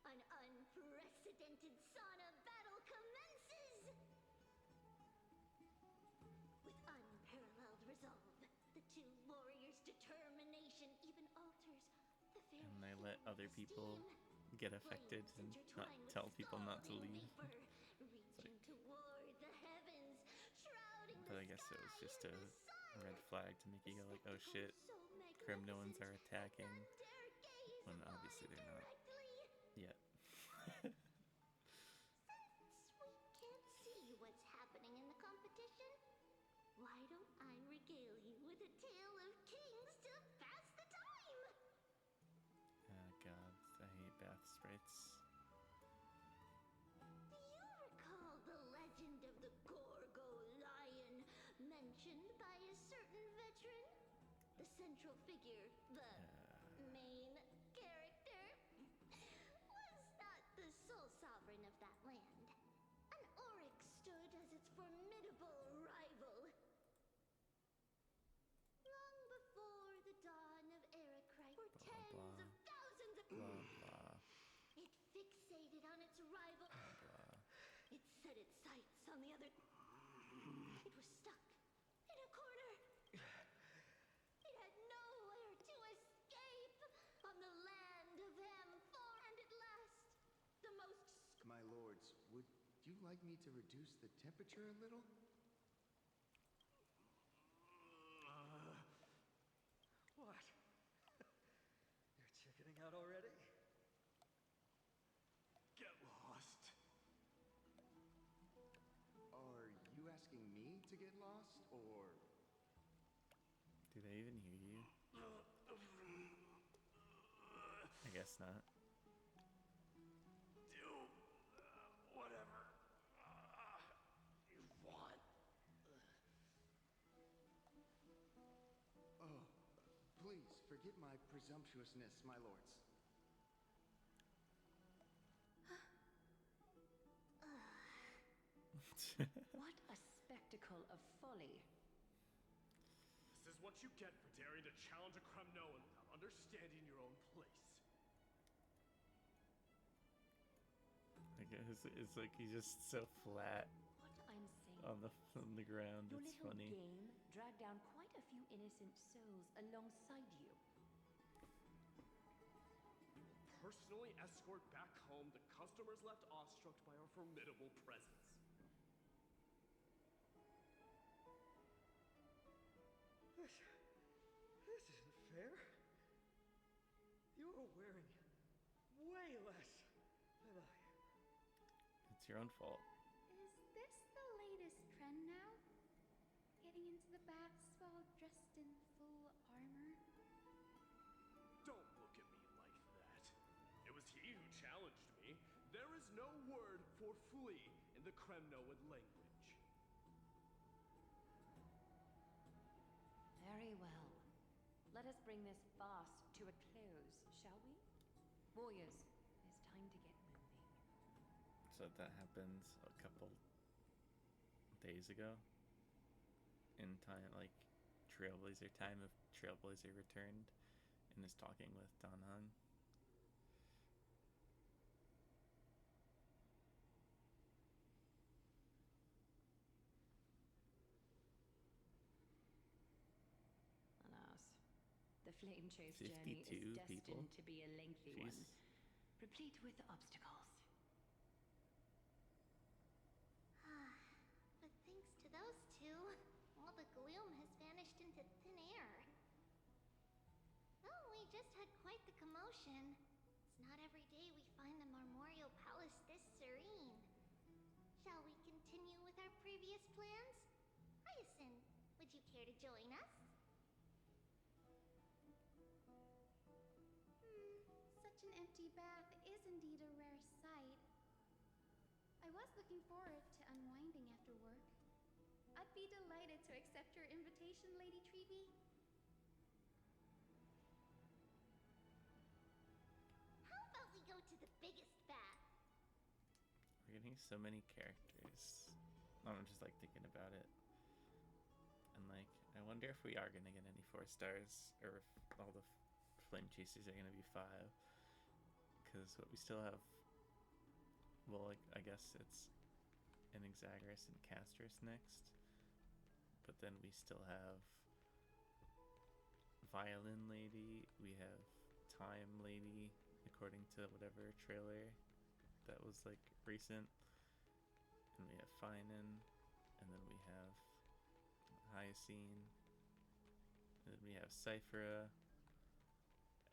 an unprecedented sauna battle commences! With unparalleled resolve, the two warriors' determination even alters the very And they let other people get affected and not tell people not to leave. But I guess it was just a red flag to make you go like, oh shit, Kremnoans are attacking, when obviously they're not yet. Since we can't see what's happening in the competition, why don't I regale you with a tale of kings to pass the time? Oh god, I hate bath sprites. Do you recall the legend of the Gorgo lion mentioned by a certain veteran? The central figure, the main character, was not the sole sovereign of that land. An oryx stood as its formidable rival. Long before the dawn of Erakrite, for tens of thousands of... It fixated on its rival. It set its sights on the other... It was stuck in a corner. It had nowhere to escape on the land of M4. And at last, the most... My lords, would you like me to reduce the temperature a little? What? You're chickening out already? Get lost. Are you asking me to get lost, or... Do they even hear you? I guess not. Do whatever you want. Oh, please. Forgive my presumptuousness, my lords. What a spectacle of folly. This is what you get for daring to challenge a Kremnoan without understanding your own place. I guess it's like he's just so flat What I'm saying on the ground. your It's little funny. game dragged down quite a few innocent souls alongside you. Personally escort back home the customers left awestruck by our formidable presence. This isn't fair. You're wearing way less than I am. It's your own fault. Is this the latest trend now? Getting into the baths while dressed in full armor? Don't look at me like that. It was he who challenged me. There is no word for flee in the Kremnoan language. Very well. Let us bring this farce to a close, shall we? Warriors, it's time to get moving. So that happens a couple days ago. In time, like Trailblazer time of Trailblazer returned and is talking with Dan Heng. Alas, the flame chase journey is 52 destined people? to be a lengthy one, Jesus. replete with obstacles. But thanks to those two, all the gloom has vanished into thin air. Well, we just had quite the commotion. It's not every day we find the Marmoreal Palace this serene. Shall we continue with our previous plans? Hyacinth, would you care to join us? Such an empty bath is indeed a rare sight. I was looking forward to unwinding after work. I'd be delighted to accept your invitation, Lady Treeby. How about we go to the biggest bath? We're getting so many characters. I'm just like thinking about it. And like, I wonder if we are gonna get any 4 stars, or if all the flame chasers are gonna be 5. Because what we still have, well, like, I guess it's an Exagris and Castris next. But then we still have Violin Lady, we have Time Lady, according to whatever trailer that was like recent. And we have Finan, and then we have Hyacine, and then we have Cyphera,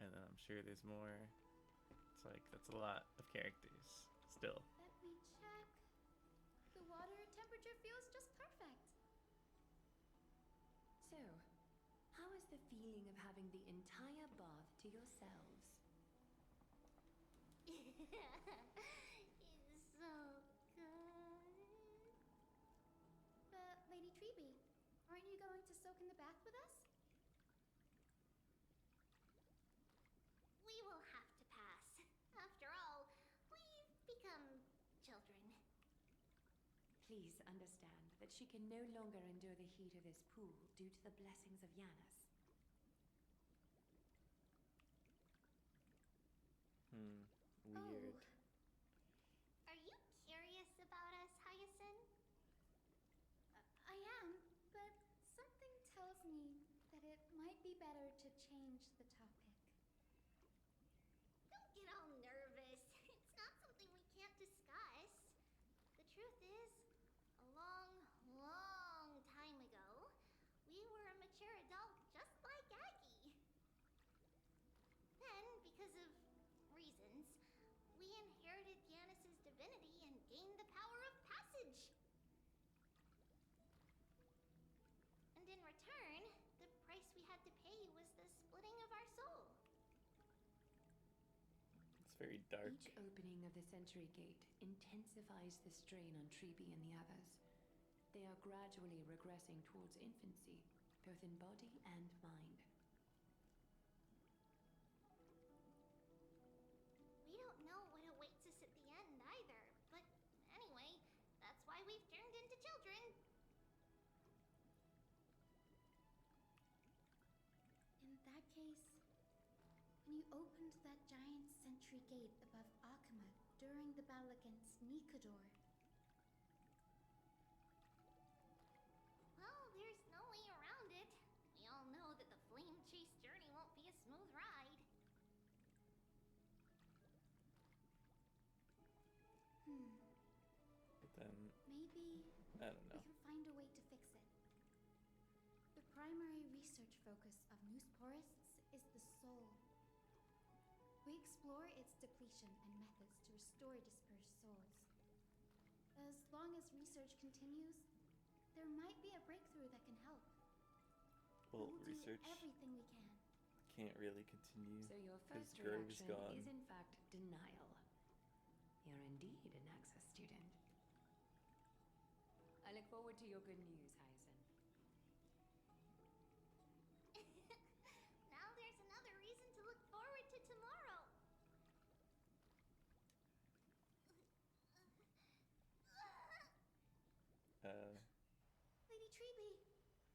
and then I'm sure there's more. It's like, that's a lot of characters still. Let me check. The water temperature feels just perfect. So, how is the feeling of having the entire bath to yourselves? It's so good. But, Lady Treeby, aren't you going to soak in the bath with us? We will have to pass. After all, we've become children. Please understand that she can no longer endure the heat of this pool due to the blessings of Yanis. Weird. Oh. Are you curious about us, Hyacin? I am, but something tells me that it might be better to change the topic. Don't get all nervous. It's not something we can't discuss. The truth is, a long, long time ago, we were a mature adult just like Aggie. Then, because of reasons, we inherited Yanis's divinity and gained the power of passage. And in return, the price we had to pay was the splitting of our soul. It's very dark. Each opening of the Century Gate intensifies the strain on Treeby and the others. They are gradually regressing towards infancy, both in body and mind. case, when you opened that giant sentry gate above Akuma during the battle against Nikador, Well, there's no way around it. We all know that the flame chase journey won't be a smooth ride. But then, maybe I don't know. we can find a way to fix it. The primary research focus of Noosporists is the soul. We explore its depletion and methods to restore dispersed souls. As long as research continues, there might be a breakthrough that can help. Well, We'll research do everything we can. can't really continue. So your because first Grove is reaction gone. is in fact denial. You're indeed an Access student. I look forward to your good news, Hyacin. Now there's another reason to look forward to tomorrow. Lady Treeby,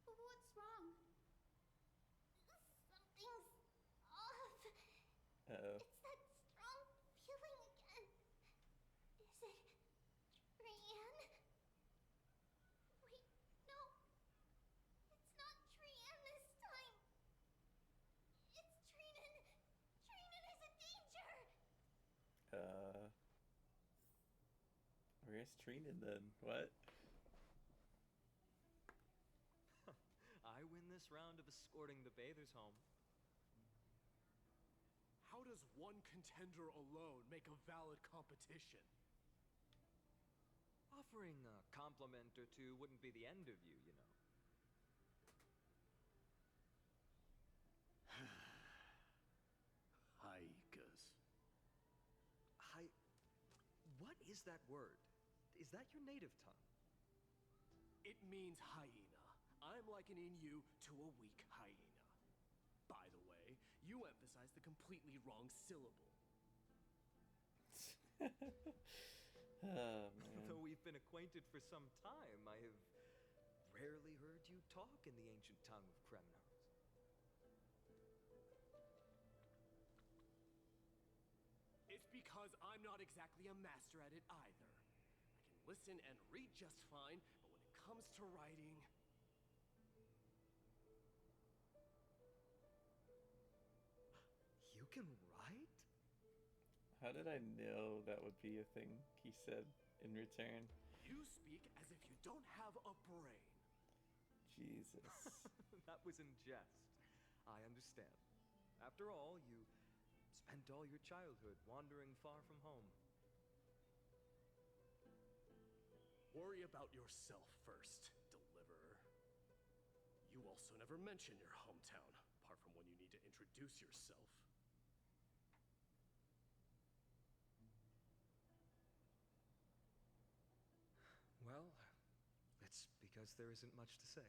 what's wrong? Something's off. Uh-oh. It's that strong feeling again. Is it Trian? Wait, no. It's not Trian this time. It's Trinan. Trinan is a danger. Where's Trina then? What? I win this round of escorting the bathers home. How does one contender alone make a valid competition? Offering a compliment or two wouldn't be the end of you, you know. Haikas. What is that word? Is that your native tongue? It means hyena. I'm likening you to a weak hyena. By the way, you emphasized the completely wrong syllable. Oh, man. Though we've been acquainted for some time, I have rarely heard you talk in the ancient tongue of Kremnos. It's because I'm not exactly a master at it either. I can listen and read just fine, but when it comes to writing... You can write? How did I know that would be a thing he said in return? You speak as if you don't have a brain. Jesus. That was in jest. I understand. After all, you spent all your childhood wandering far from home. Worry about yourself first, Deliverer. You also never mention your hometown, apart from when you need to introduce yourself. Well, it's because there isn't much to say.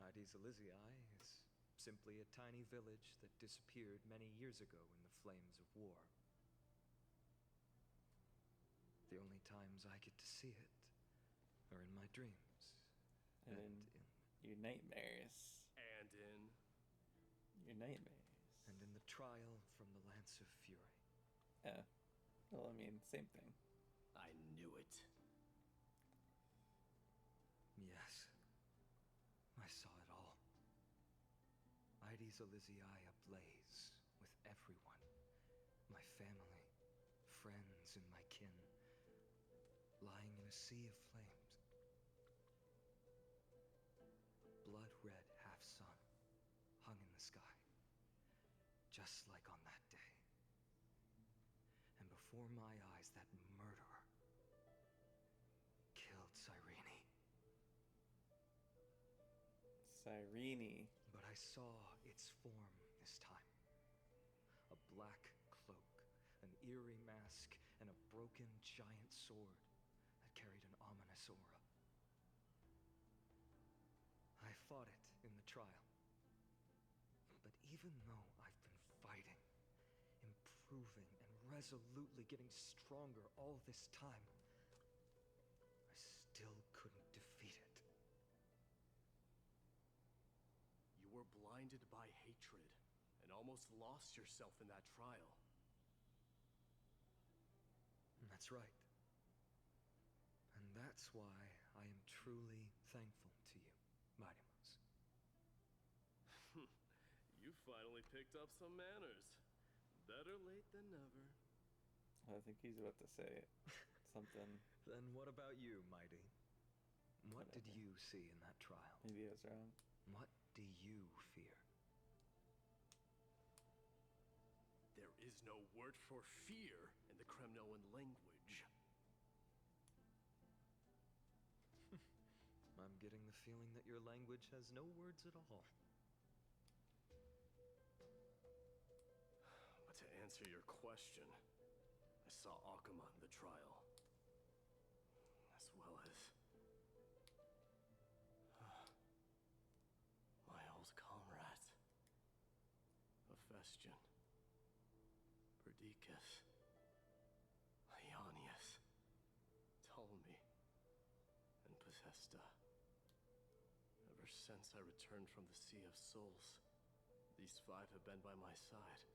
Mydei's Elysiae is simply a tiny village that disappeared many years ago in the flames of war. The only times I get to see it are in my dreams. And in your nightmares. And in... Your nightmares. And in the trial from the Lance of Fury. Yeah. Well, I mean, same thing. I knew it. Yes. I saw it all. Mydei's Elysiae ablaze with everyone. My family, friends, and my kin. Lying in a sea of flames. Blood-red half-sun hung in the sky. Just like on that day. And before my eyes, that murderer killed Cyrene. Cyrene. But I saw its form this time. A black cloak, an eerie mask, and a broken giant sword that carried an ominous aura. I fought it in the trial. But even though I've been fighting, improving, and resolutely getting stronger all this time, I still couldn't defeat it. You were blinded by hatred and almost lost yourself in that trial. That's right. And that's why I am truly thankful to you, Mydei. You finally picked up some manners. Better late than never. I think he's about to say something. Then what about you, Mydei? What did Whatever. you see in that trial? Maybe I was wrong. What do you fear? There is no word for fear in the Kremnoan language. I'm getting the feeling that your language has no words at all. But to answer your question, I saw Akuma in the trial. As well as my old comrades. Hephaestion, Perdiccas, Ionius, Ptolemy, and Possesta. Ever since I returned from the Sea of Souls, these five have been by my side.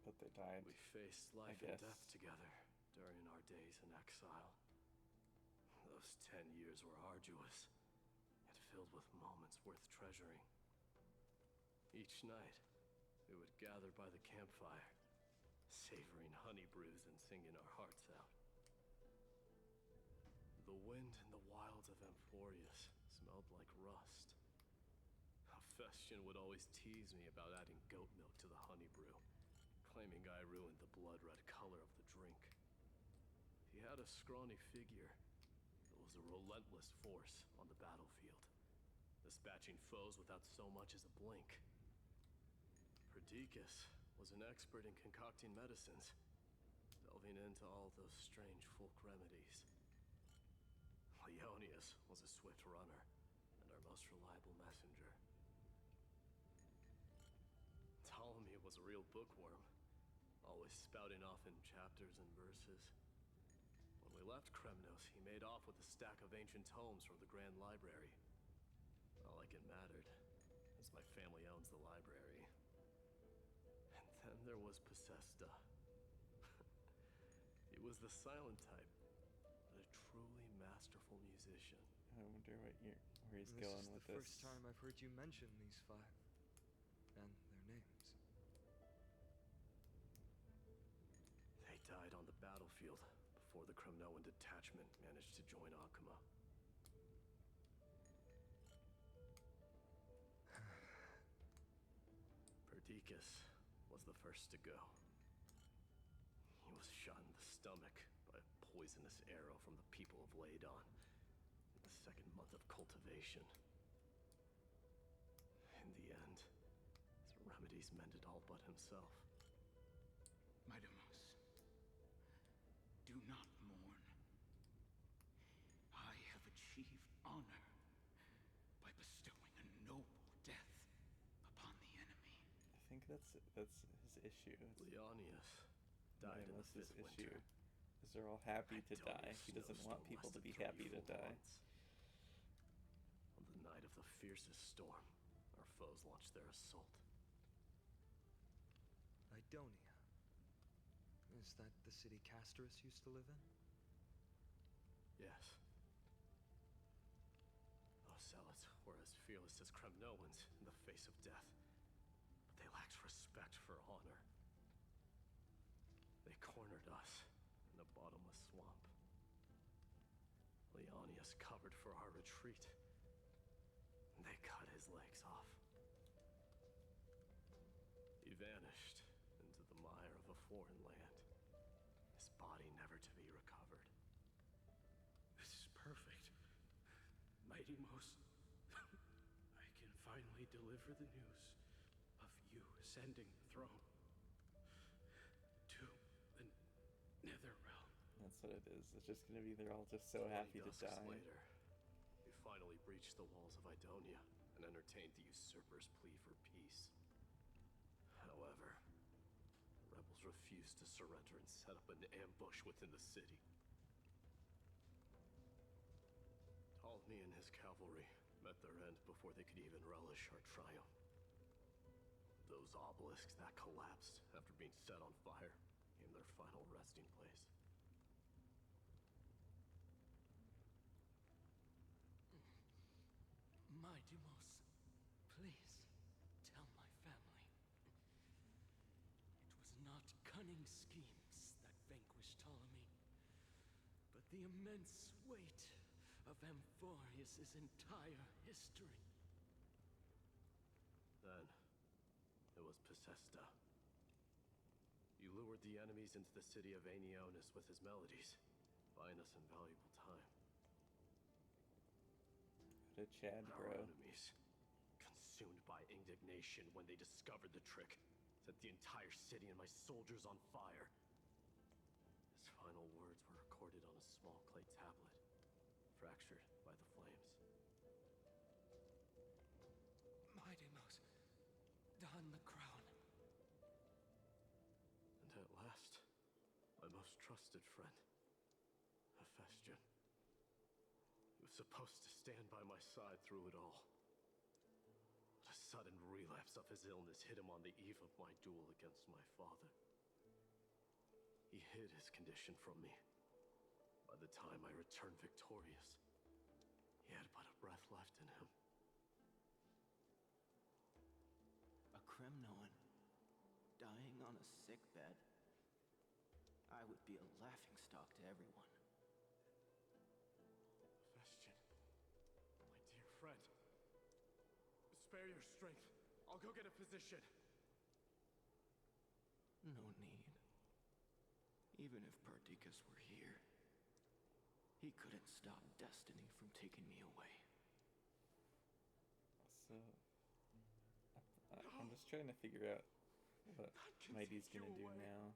But they died. We faced life and death together during our days in exile. Those 10 years were arduous, yet filled with moments worth treasuring. Each night, we would gather by the campfire, savoring honey brews and singing our hearts out. The wind in the wilds of Amphorius smelled like rust. Hephaestion would always tease me about adding goat milk to the honey brew, claiming I ruined the blood-red color of the drink. He had a scrawny figure, but was a relentless force on the battlefield, dispatching foes without so much as a blink. Perdiccas was an expert in concocting medicines, delving into all those strange folk remedies. Ionius was a swift runner, and our most reliable messenger. Ptolemy was a real bookworm, always spouting off in chapters and verses. When we left Kremnos, he made off with a stack of ancient tomes from the Grand Library. Not like it mattered, as my family owns the library. And then there was Possesta. He was the silent type, but a truly masterful musician. I wonder where he's This going is with the this. first time I've heard you mention these five. And their names. They died on the battlefield before the Kremnoan detachment managed to join Akuma. Perdiccas was the first to go. He was shot in the stomach by a poisonous arrow from the people of Laidon in the second month of cultivation. In the end, his remedies mended all but himself. Mydei, do not mourn. I have achieved honor by bestowing a noble death upon the enemy. I think that's his issue. Leonius died in the Mydei's fifth issue winter. is they're all happy to die. Idonius He doesn't want snowstorm people to be lasted happy to 3 full die. months. On the night of the fiercest storm, our foes launched their assault. Idonia. Is that the city Castorus used to live in? Yes. Those zealots were as fearless as Kremnoans in the face of death, but they lacked respect for honor. They cornered us in a bottomless swamp. Leonius covered for our retreat, and they cut his legs off. He vanished into the mire of a foreign land, his body never to be recovered. This is perfect. Mydei, I can finally deliver the news of you ascending the throne to the Netherrealm. That's what it is. It's just gonna be they're all just so happy to die. Later, we finally breached the walls of Idonia and entertained the usurper's plea for peace. However, the rebels refused to surrender and set up an ambush within the city. Ptolemy and his cavalry met their end before they could even relish our triumph. Those obelisks that collapsed after being set on fire became their final resting place. Mydei, please tell my family. It was not cunning schemes that vanquished Ptolemy, but the immense weight of Amphorius' entire history. Then, it was Pacesta. He lured the enemies into the city of Aeneonis with his melodies, buying us invaluable time. What a Chad, Our bro. enemies, consumed by indignation when they discovered the trick, set the entire city and my soldiers on fire. His final words were recorded on a small clay tablet, fractured by the flames. Mydei, don the crown. And at last, my most trusted friend, Hephaestion. He was supposed to stand by my side through it all. But a sudden relapse of his illness hit him on the eve of my duel against my father. He hid his condition from me. By the time I returned victorious, he had but a breath left in him. A Kremnoan dying on a sick bed? I would be a laughingstock to everyone. Hephaestion, my dear friend, spare your strength. I'll go get a physician. No need. Even if Perdiccas were here, he couldn't stop destiny from taking me away. So, I'm just trying to figure out what Mydei's gonna do now.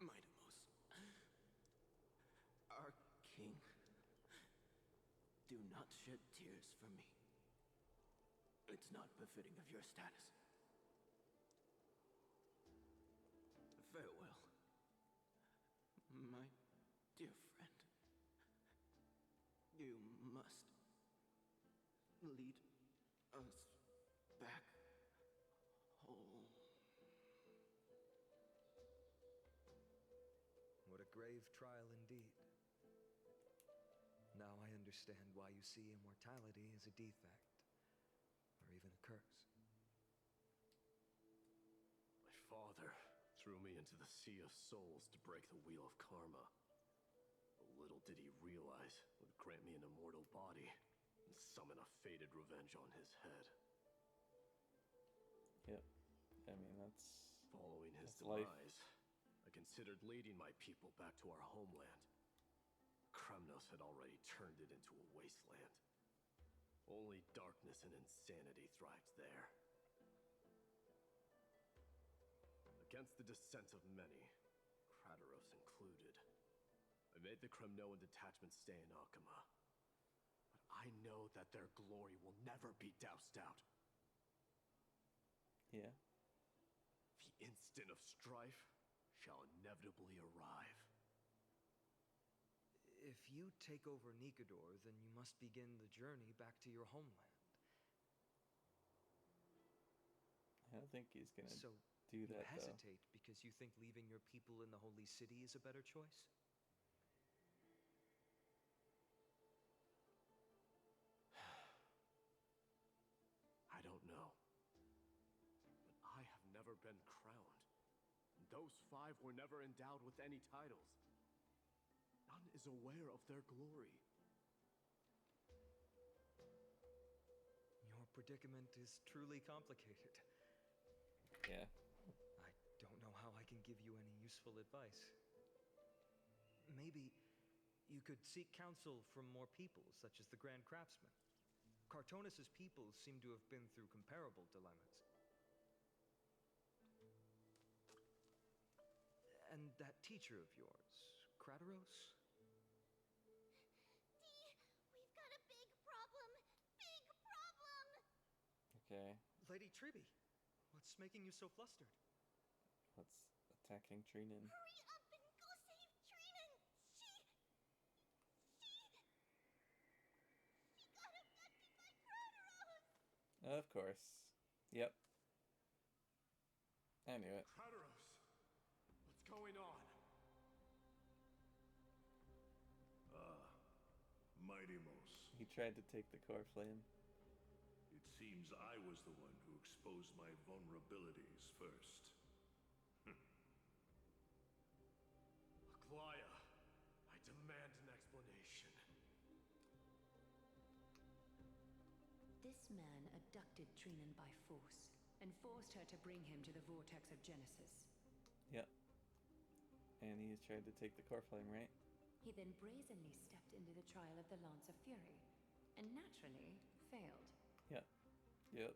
Mydei, our king, do not shed tears for me. It's not befitting of your status. Farewell, my dear friend. You must lead us back home. What a grave trial indeed. Now I understand why you see immortality as a defect, or even a curse. My father threw me into the sea of souls to break the wheel of karma. But little did he realize it would grant me an immortal body and summon a fated revenge on his head. Yep. I mean, that's... Following his that's life. demise, I considered leading my people back to our homeland. Kremnos had already turned it into a wasteland. Only darkness and insanity thrived there. Against the dissent of many, Kratos included, I made the Kremnoan detachment stay in Akama. But I know that their glory will never be doused out. Yeah. The instant of strife shall inevitably arrive. If you take over Nikedor, then you must begin the journey back to your homeland. I don't think he's gonna So do you that, hesitate because you think leaving your people in the Holy City is a better choice? I don't know. But I have never been crowned. Those 5 were never endowed with any titles. None is aware of their glory. Your predicament is truly complicated. Yeah. I don't know how I can give you any useful advice. Maybe you could seek counsel from more peoples, such as the Grand Craftsman. Cartonis' peoples seem to have been through comparable dilemmas. And that teacher of yours, Kratos? We've got a big problem! Big problem! Okay. Lady Triby, what's making you so flustered? What's attacking Trinan? Hurry up and go save Trinan! She... Of course. Yep. I knew it. Crateros, what's going on? Mydei. He tried to take the core flame. It seems I was the one who exposed my vulnerabilities first. Aglaya, I demand an explanation. This man abducted Trinan by force and forced her to bring him to the vortex of Genesis. Yep. And he's tried to take the core flame, right? He then brazenly stepped into the trial of the Lance of Fury, and naturally failed. Yep. Yep.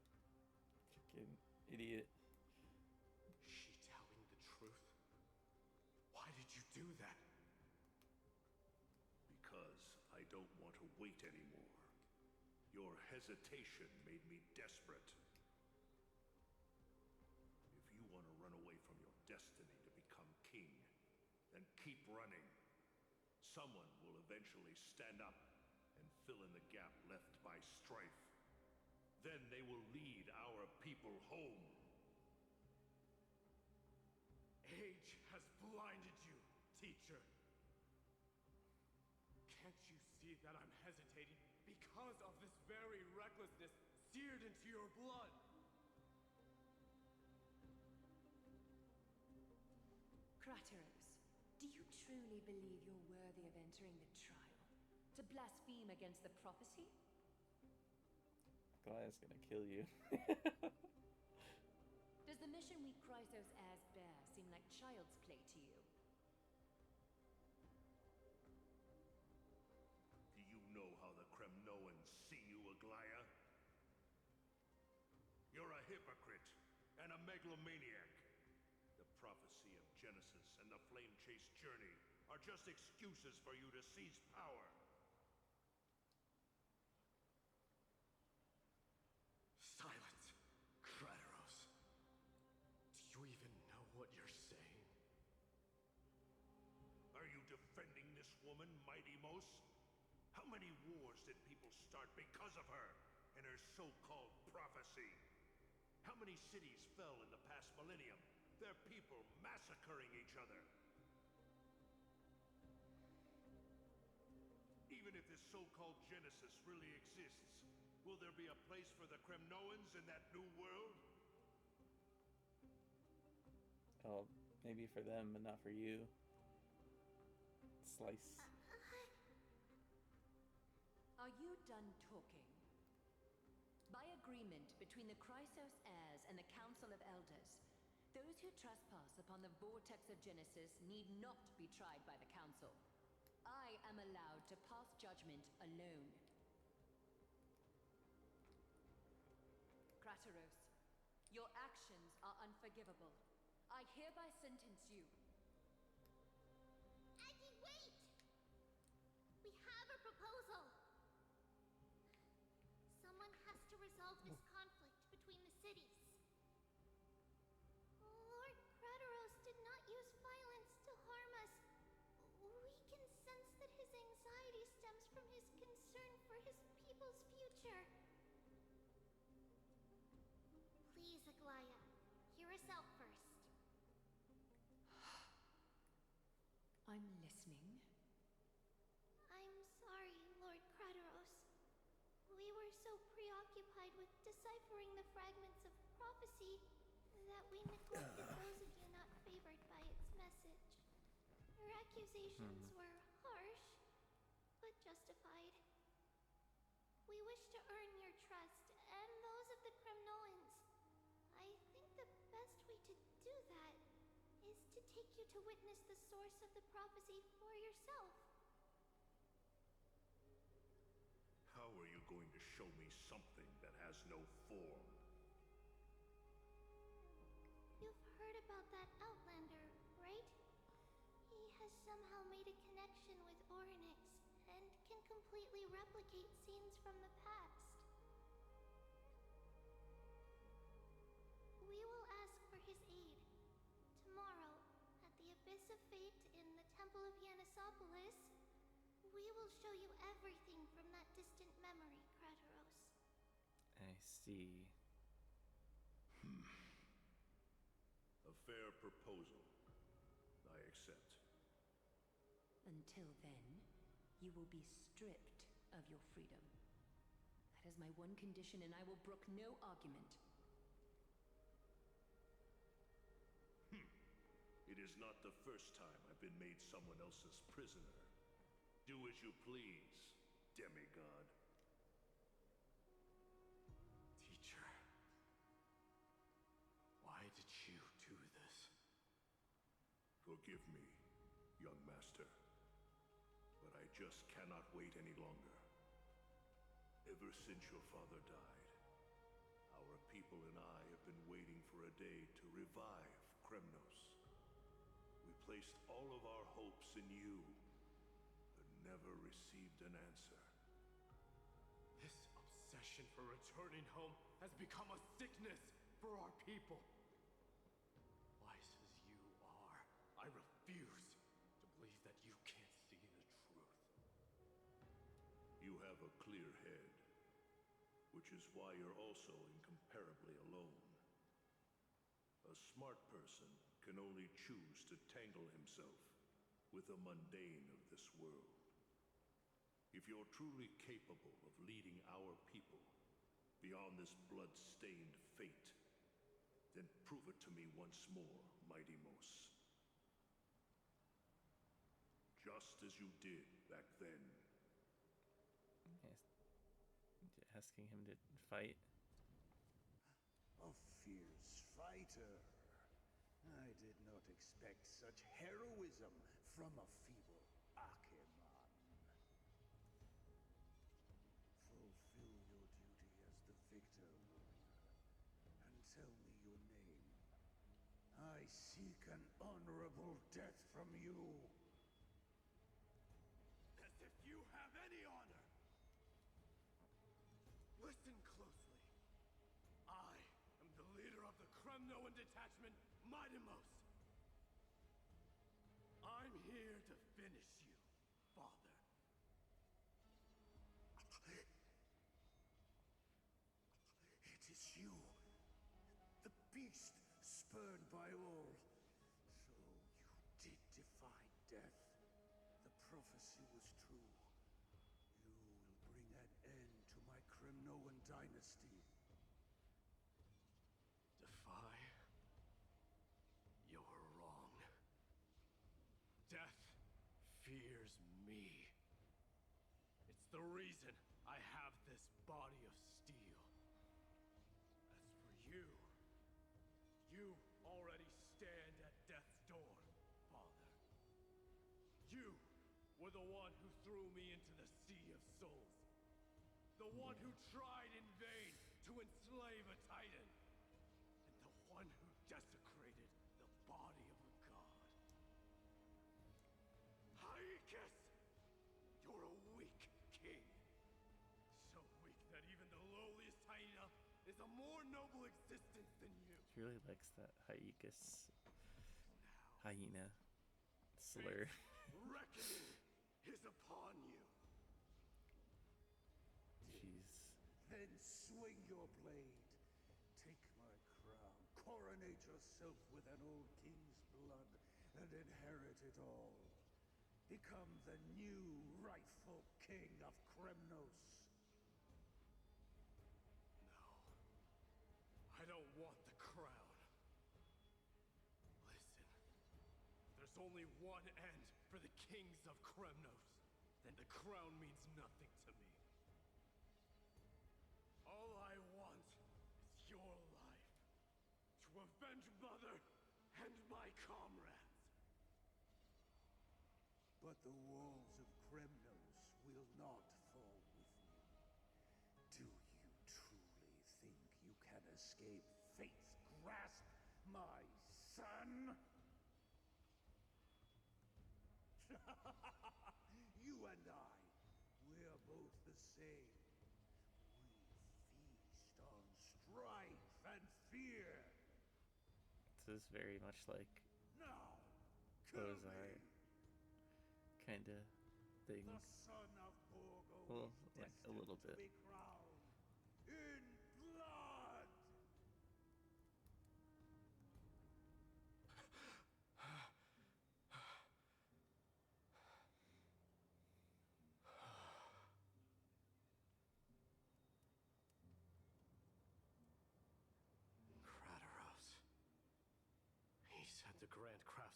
Fucking idiot. She telling the truth? Why did you do that? Because I don't want to wait anymore. Your hesitation made me desperate. If you want to run away from your destiny to become king, then keep running. Someone will eventually stand up and fill in the gap left by strife. Then they will lead our people home. Age has blinded you, teacher. Can't you see that I'm hesitating because of this very recklessness seared into your blood? Crateros, do you truly believe you're worthy of entering the trial? To blaspheme against the prophecy? Goliath's gonna kill you. Does the mission we Chrysos heirs bear seem like child's play to you? Do you know how the Kremnoans see you, Aglaya? You're a hypocrite and a megalomaniac. The prophecy of Genesis and the Flame Chase journey are just excuses for you to seize power. Silence, Crateros. Do you even know what you're saying? Are you defending this woman, Mydei? How many wars did people start because of her and her so-called prophecy? How many cities fell in the past millennium? Their people massacring each other. Even if this so-called Genesis really exists, will there be a place for the Kremnoans in that new world? Oh, maybe for them, but not for you. Slice. Are you done talking? By agreement between the Chrysos heirs and the Council of Elders, those who trespass upon the vortex of Genesis need not be tried by the Council. I am allowed to pass judgment alone. Crateros, your actions are unforgivable. I hereby sentence you. Aggie, wait! We have a proposal. Someone has to resolve this conflict between the cities. Lord Crateros did not use violence to harm us. We can sense that his anxiety stems from his concern for his people's future. Please, Aglaya, hear us out first. I'm listening. I'm sorry, Lord Crateros. We were so preoccupied with deciphering the fragments of prophecy that we neglected those of you not favored by its message. Your accusations were harsh, but justified. We wish to earn your trust and those of the Kremnoans. I think the best way to do that is to take you to witness the source of the prophecy for yourself. How are you going to show me something that has no form? You've heard about that Outlander, right? He has somehow made a connection with Orynyx and can completely replicate scenes from the past. We will ask for his aid. Tomorrow, at the Abyss of Fate in the Temple of Yanisopolis, we will show you everything from that distant memory, Crateros. I see. A fair proposal. I accept. Until then, you will be stripped of your freedom. That is my one condition, and I will brook no argument. It is not the first time I've been made someone else's prisoner. Do as you please, demigod. Teacher, why did you do this? Forgive me, young master, but I just cannot wait any longer. Ever since your father died, our people and I have been waiting for a day to revive Kremnos. We placed all of our hopes in you, but never received an answer. This obsession for returning home has become a sickness for our people. Wise as you are, I refuse to believe that you can't see the truth. You have a clear head, which is why you're also incomparably alone. A smart person can only choose to tangle himself with the mundane of this world. If you're truly capable of leading our people beyond this blood-stained fate, then prove it to me once more, Mighty Mos. Just as you did back then. Asking him to fight. A fierce fighter. I did not expect such heroism from a feeble Akeman. Fulfill your duty as the victor, warrior, and tell me your name. I seek an honorable death from you. As if you have any honor! Listen closely. I am the leader of the Kremnoan detachment, Mydei. I'm here to finish you, Father. It is you, the beast spurned by all. So you did defy death. The prophecy was true. You will bring an end to my Kremnoan dynasty. Defy? You're wrong. Death fears me. It's the reason I have this body of steel. As for you, you already stand at death's door, Father. You were the one who threw me into the Sea of Souls. The one who tried in vain to enslave a Titan. And the one who desecrated the body of a god. Haikis! You're a weak king. So weak that even the lowliest hyena is a more noble existence than you. He really likes that Haikis hyena slur. Reckoning is upon you. Jeez. Then swing your blade. Take my crown. Coronate yourself with an old king's blood and inherit it all. Become the new rightful king of Kremnos. No. I don't want the crown. Listen. There's only one end for the kings of Kremnos. Then the crown means nothing to me. All I want is your life. To avenge Mother and my comrades. But the walls of Kremnos will not fall with me. Do you truly think you can escape fate's grasp, my son? You and I, we're both the same. We feast on strife and fear. This is very much like Now, kill those are kind of thing. the son of Borgo Well, is like a destined little to bit. be crowned in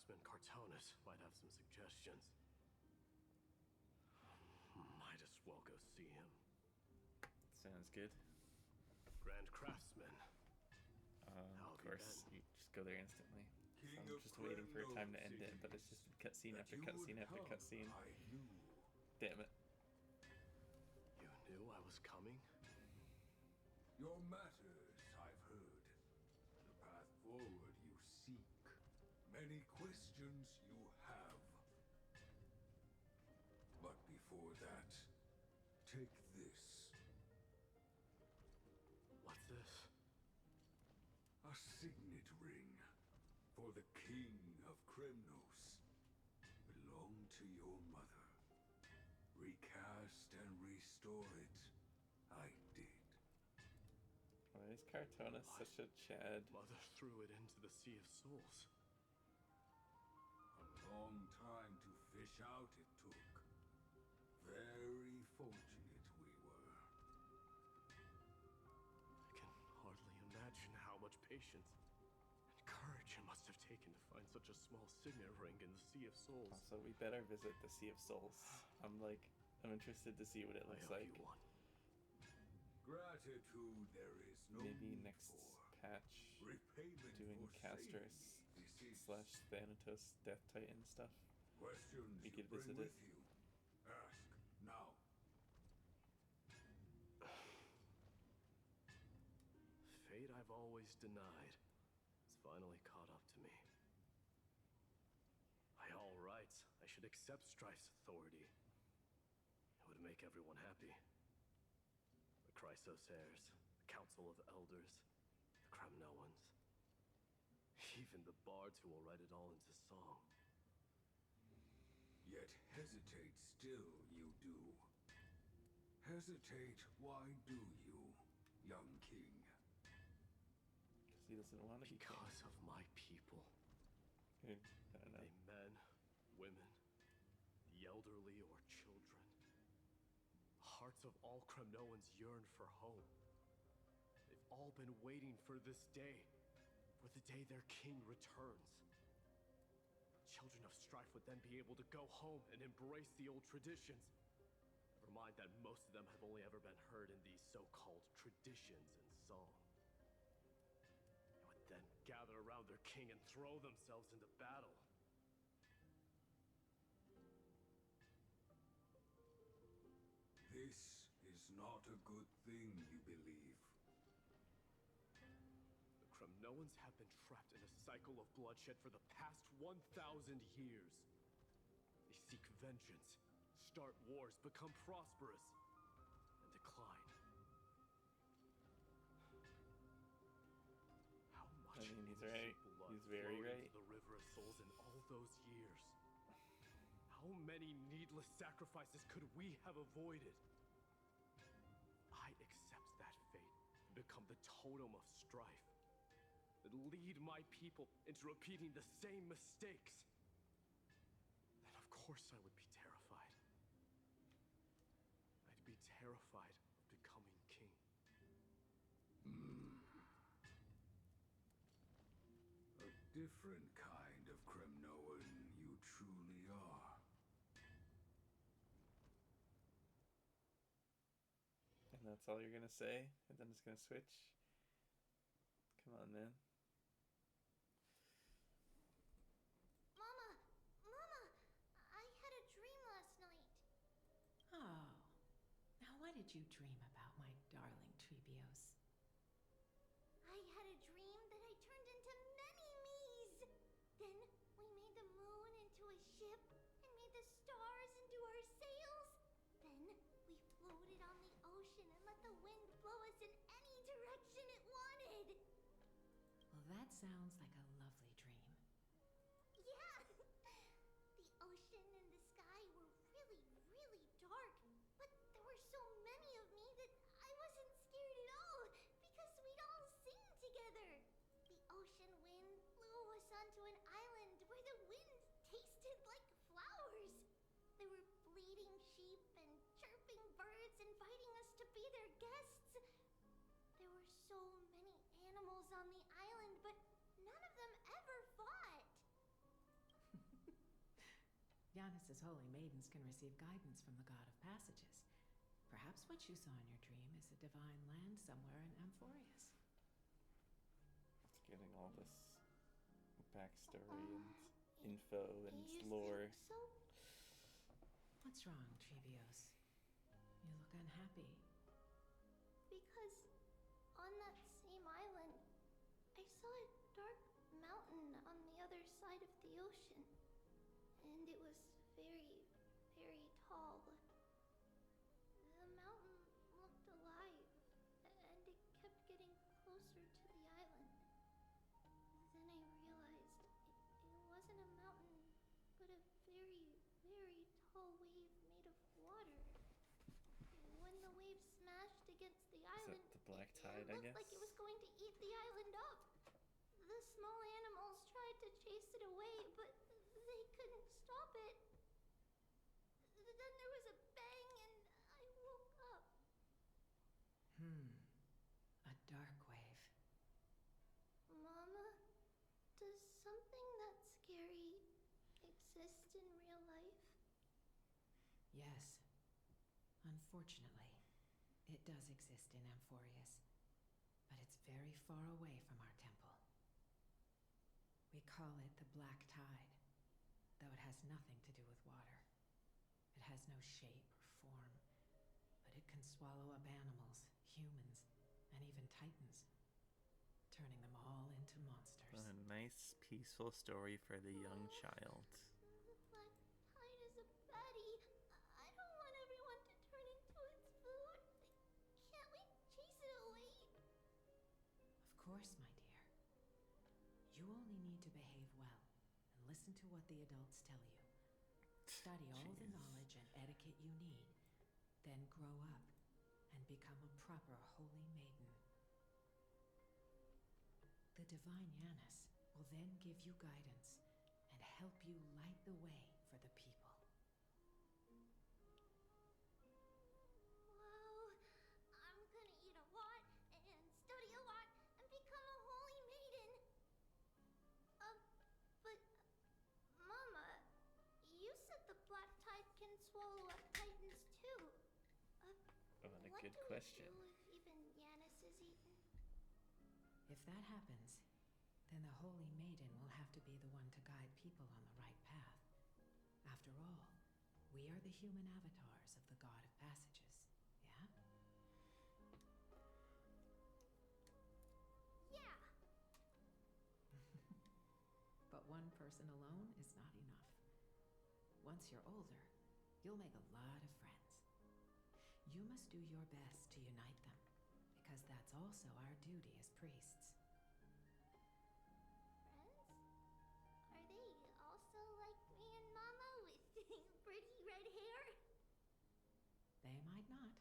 craftsman Cartonis might have some suggestions. Might as well go see him. Sounds good. Grand Craftsman. Of course, you just go there instantly. So I'm just waiting for a time to end it, but it's just cutscene after cutscene after cutscene. Damn it. You knew I was coming? Your matters, I've heard. The path forward you seek. Many questions you have. But before that, take this. What's this? A signet ring for the king of Kremnos. Belonged to your mother. Recast and restore it. I did. Why is Cartonis such a Chad? Mother threw it into the Sea of Souls. A long time to fish out it took. Very fortunate we were. I can hardly imagine how much patience and courage it must have taken to find such a small signet ring in the Sea of Souls. Also, we better visit the Sea of Souls. I'm interested to see what it looks like. You one. Gratitude there is no Maybe need next for. patch, Repayment doing for Castris saving / Thanatos Death Titan stuff. Questions We you could visit bring it. with you. Ask now. Fate I've always denied has finally caught up to me. By all rights, I should accept Strife's authority. It would make everyone happy. The Chrysos heirs, the Council of Elders, the Kremnoans. Even the bards who will write it all into song. Yet hesitate still you do. Hesitate, why do you, young king? Because he doesn't want to be king. Because of my people. I don't know. They men, women, the elderly or children. The hearts of all Kremnoans yearn for home. They've all been waiting for this day. For the day their king returns. Children of Strife would then be able to go home and embrace the old traditions. Never mind that most of them have only ever been heard in these so-called traditions and song. They would then gather around their king and throw themselves into battle. This is not a good thing, you believe. The Kremnoans have been trapped in a cycle of bloodshed for the past 1,000 years. They seek vengeance, start wars, become prosperous, and decline. How much I mean, he's innocent right. blood He's very flowed right. into the River of Souls in all those years? How many needless sacrifices could we have avoided? I accept that fate and become the totem of strife that lead my people into repeating the same mistakes. Then of course I would be terrified. I'd be terrified of becoming king. A different kind of Kremnoan you truly are. And that's all you're gonna say? And then it's gonna switch? Come on, man. Mama! Mama! I had a dream last night. Oh. Now what did you dream about, my darling Trebios? I had a dream that I turned into many me's. Then we made the moon into a ship and made the stars into our sails. Then we floated on the ocean and let the wind blow us in any direction it wanted. Well, that sounds like a lovely dream. Yeah! The ocean and the sky were really, really dark, but there were so many of me that I wasn't scared at all because we'd all sing together. The ocean wind blew us onto an island where the wind tasted like flowers. There were bleating sheep and chirping birds inviting us to be their guests. There were so many animals on the island, but none of them ever fought. Yanis's holy maidens can receive guidance from the god of passages. Perhaps what you saw in your dream is a divine land somewhere in Amphorius. It's getting all this backstory and info and lore. So? What's wrong, Trevios? You look unhappy. Because on that same island, I saw a dark mountain on the other side of the ocean. And it was very, very tall. The mountain looked alive, and it kept getting closer to the island. Then I realized it wasn't a mountain, but a very, very tall wave made of water. When the wave smashed against the island, the black tide, it I looked guess? like it was going to eat the island up. The small animals tried to chase it away, but they couldn't stop it. Then there was a bang, and I woke up. A dark wave. Mama, does something that scary exist in real life? Yes. Unfortunately, it does exist in Amphorius, but it's very far away from our temple. We call it the Black Tide, though it has nothing to do with water. It has no shape or form, but it can swallow up animals, humans, and even titans, turning them all into monsters. A nice, peaceful story for the young child. The black tide is a baddie. I don't want everyone to turn into its food. Can't we chase it away? Of course, my dear. You only need to behave well and listen to what the adults tell you. Study all the knowledge and etiquette you need, then grow up and become a proper holy maiden. The divine Yanis will then give you guidance and help you light the way for the people. Wow, I'm gonna eat a lot and study a lot and become a holy maiden. But Mama, you said the black tide can swallow up titans too. What a What good do question. we do if even Yanis is eaten? If that happens, then the holy maiden will have to be the one to guide people on the right path. After all, we are the human avatars of the god of passages, yeah? Yeah. But one person alone is not enough. Once you're older, you'll make a lot of friends. You must do your best to unite them, because that's also our duty as priests. Friends? Are they also like me and Mama with pretty red hair? They might not,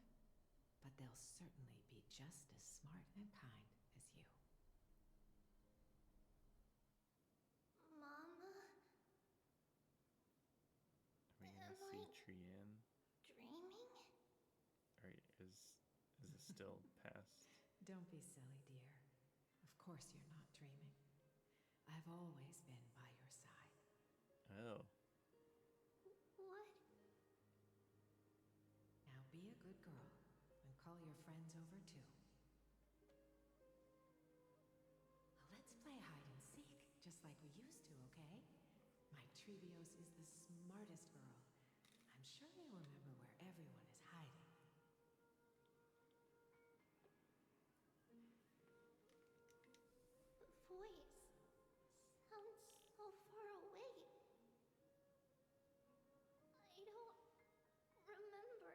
but they'll certainly be just as smart and kind as you. Mama? Are we gonna Am see I Trian? dreaming? Or is it still past? Don't be silly, dear. Of course you're not dreaming. I've always been by your side. Oh. What? Now be a good girl and call your friends over too. Let's play hide and seek, just like we used to, okay? My Trevios is the smartest girl. I'm sure they remember where everyone is hiding. The voice sounds so far away. I don't remember.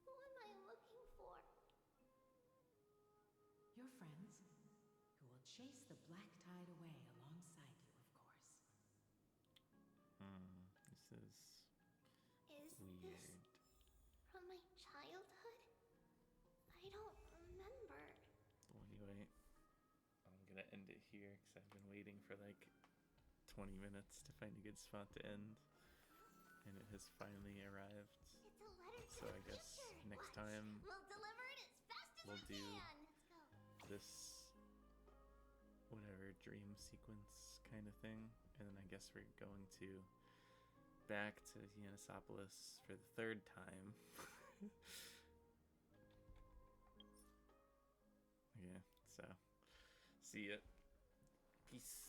Who am I looking for? Your friends, who will chase the black tide away alongside you, of course. This is Is weird. this from my childhood? I don't remember. Well, anyway, I'm gonna end it here because I've been waiting for like 20 minutes to find a good spot to end, and it has finally arrived. It's a letter to So the I guess future. next Watch. time We'll deliver it as fast as we'll we do can. Let's go. this whatever dream sequence kind of thing, and then I guess we're going to back to Yanisopolis for the third time. Okay, so see ya. Peace.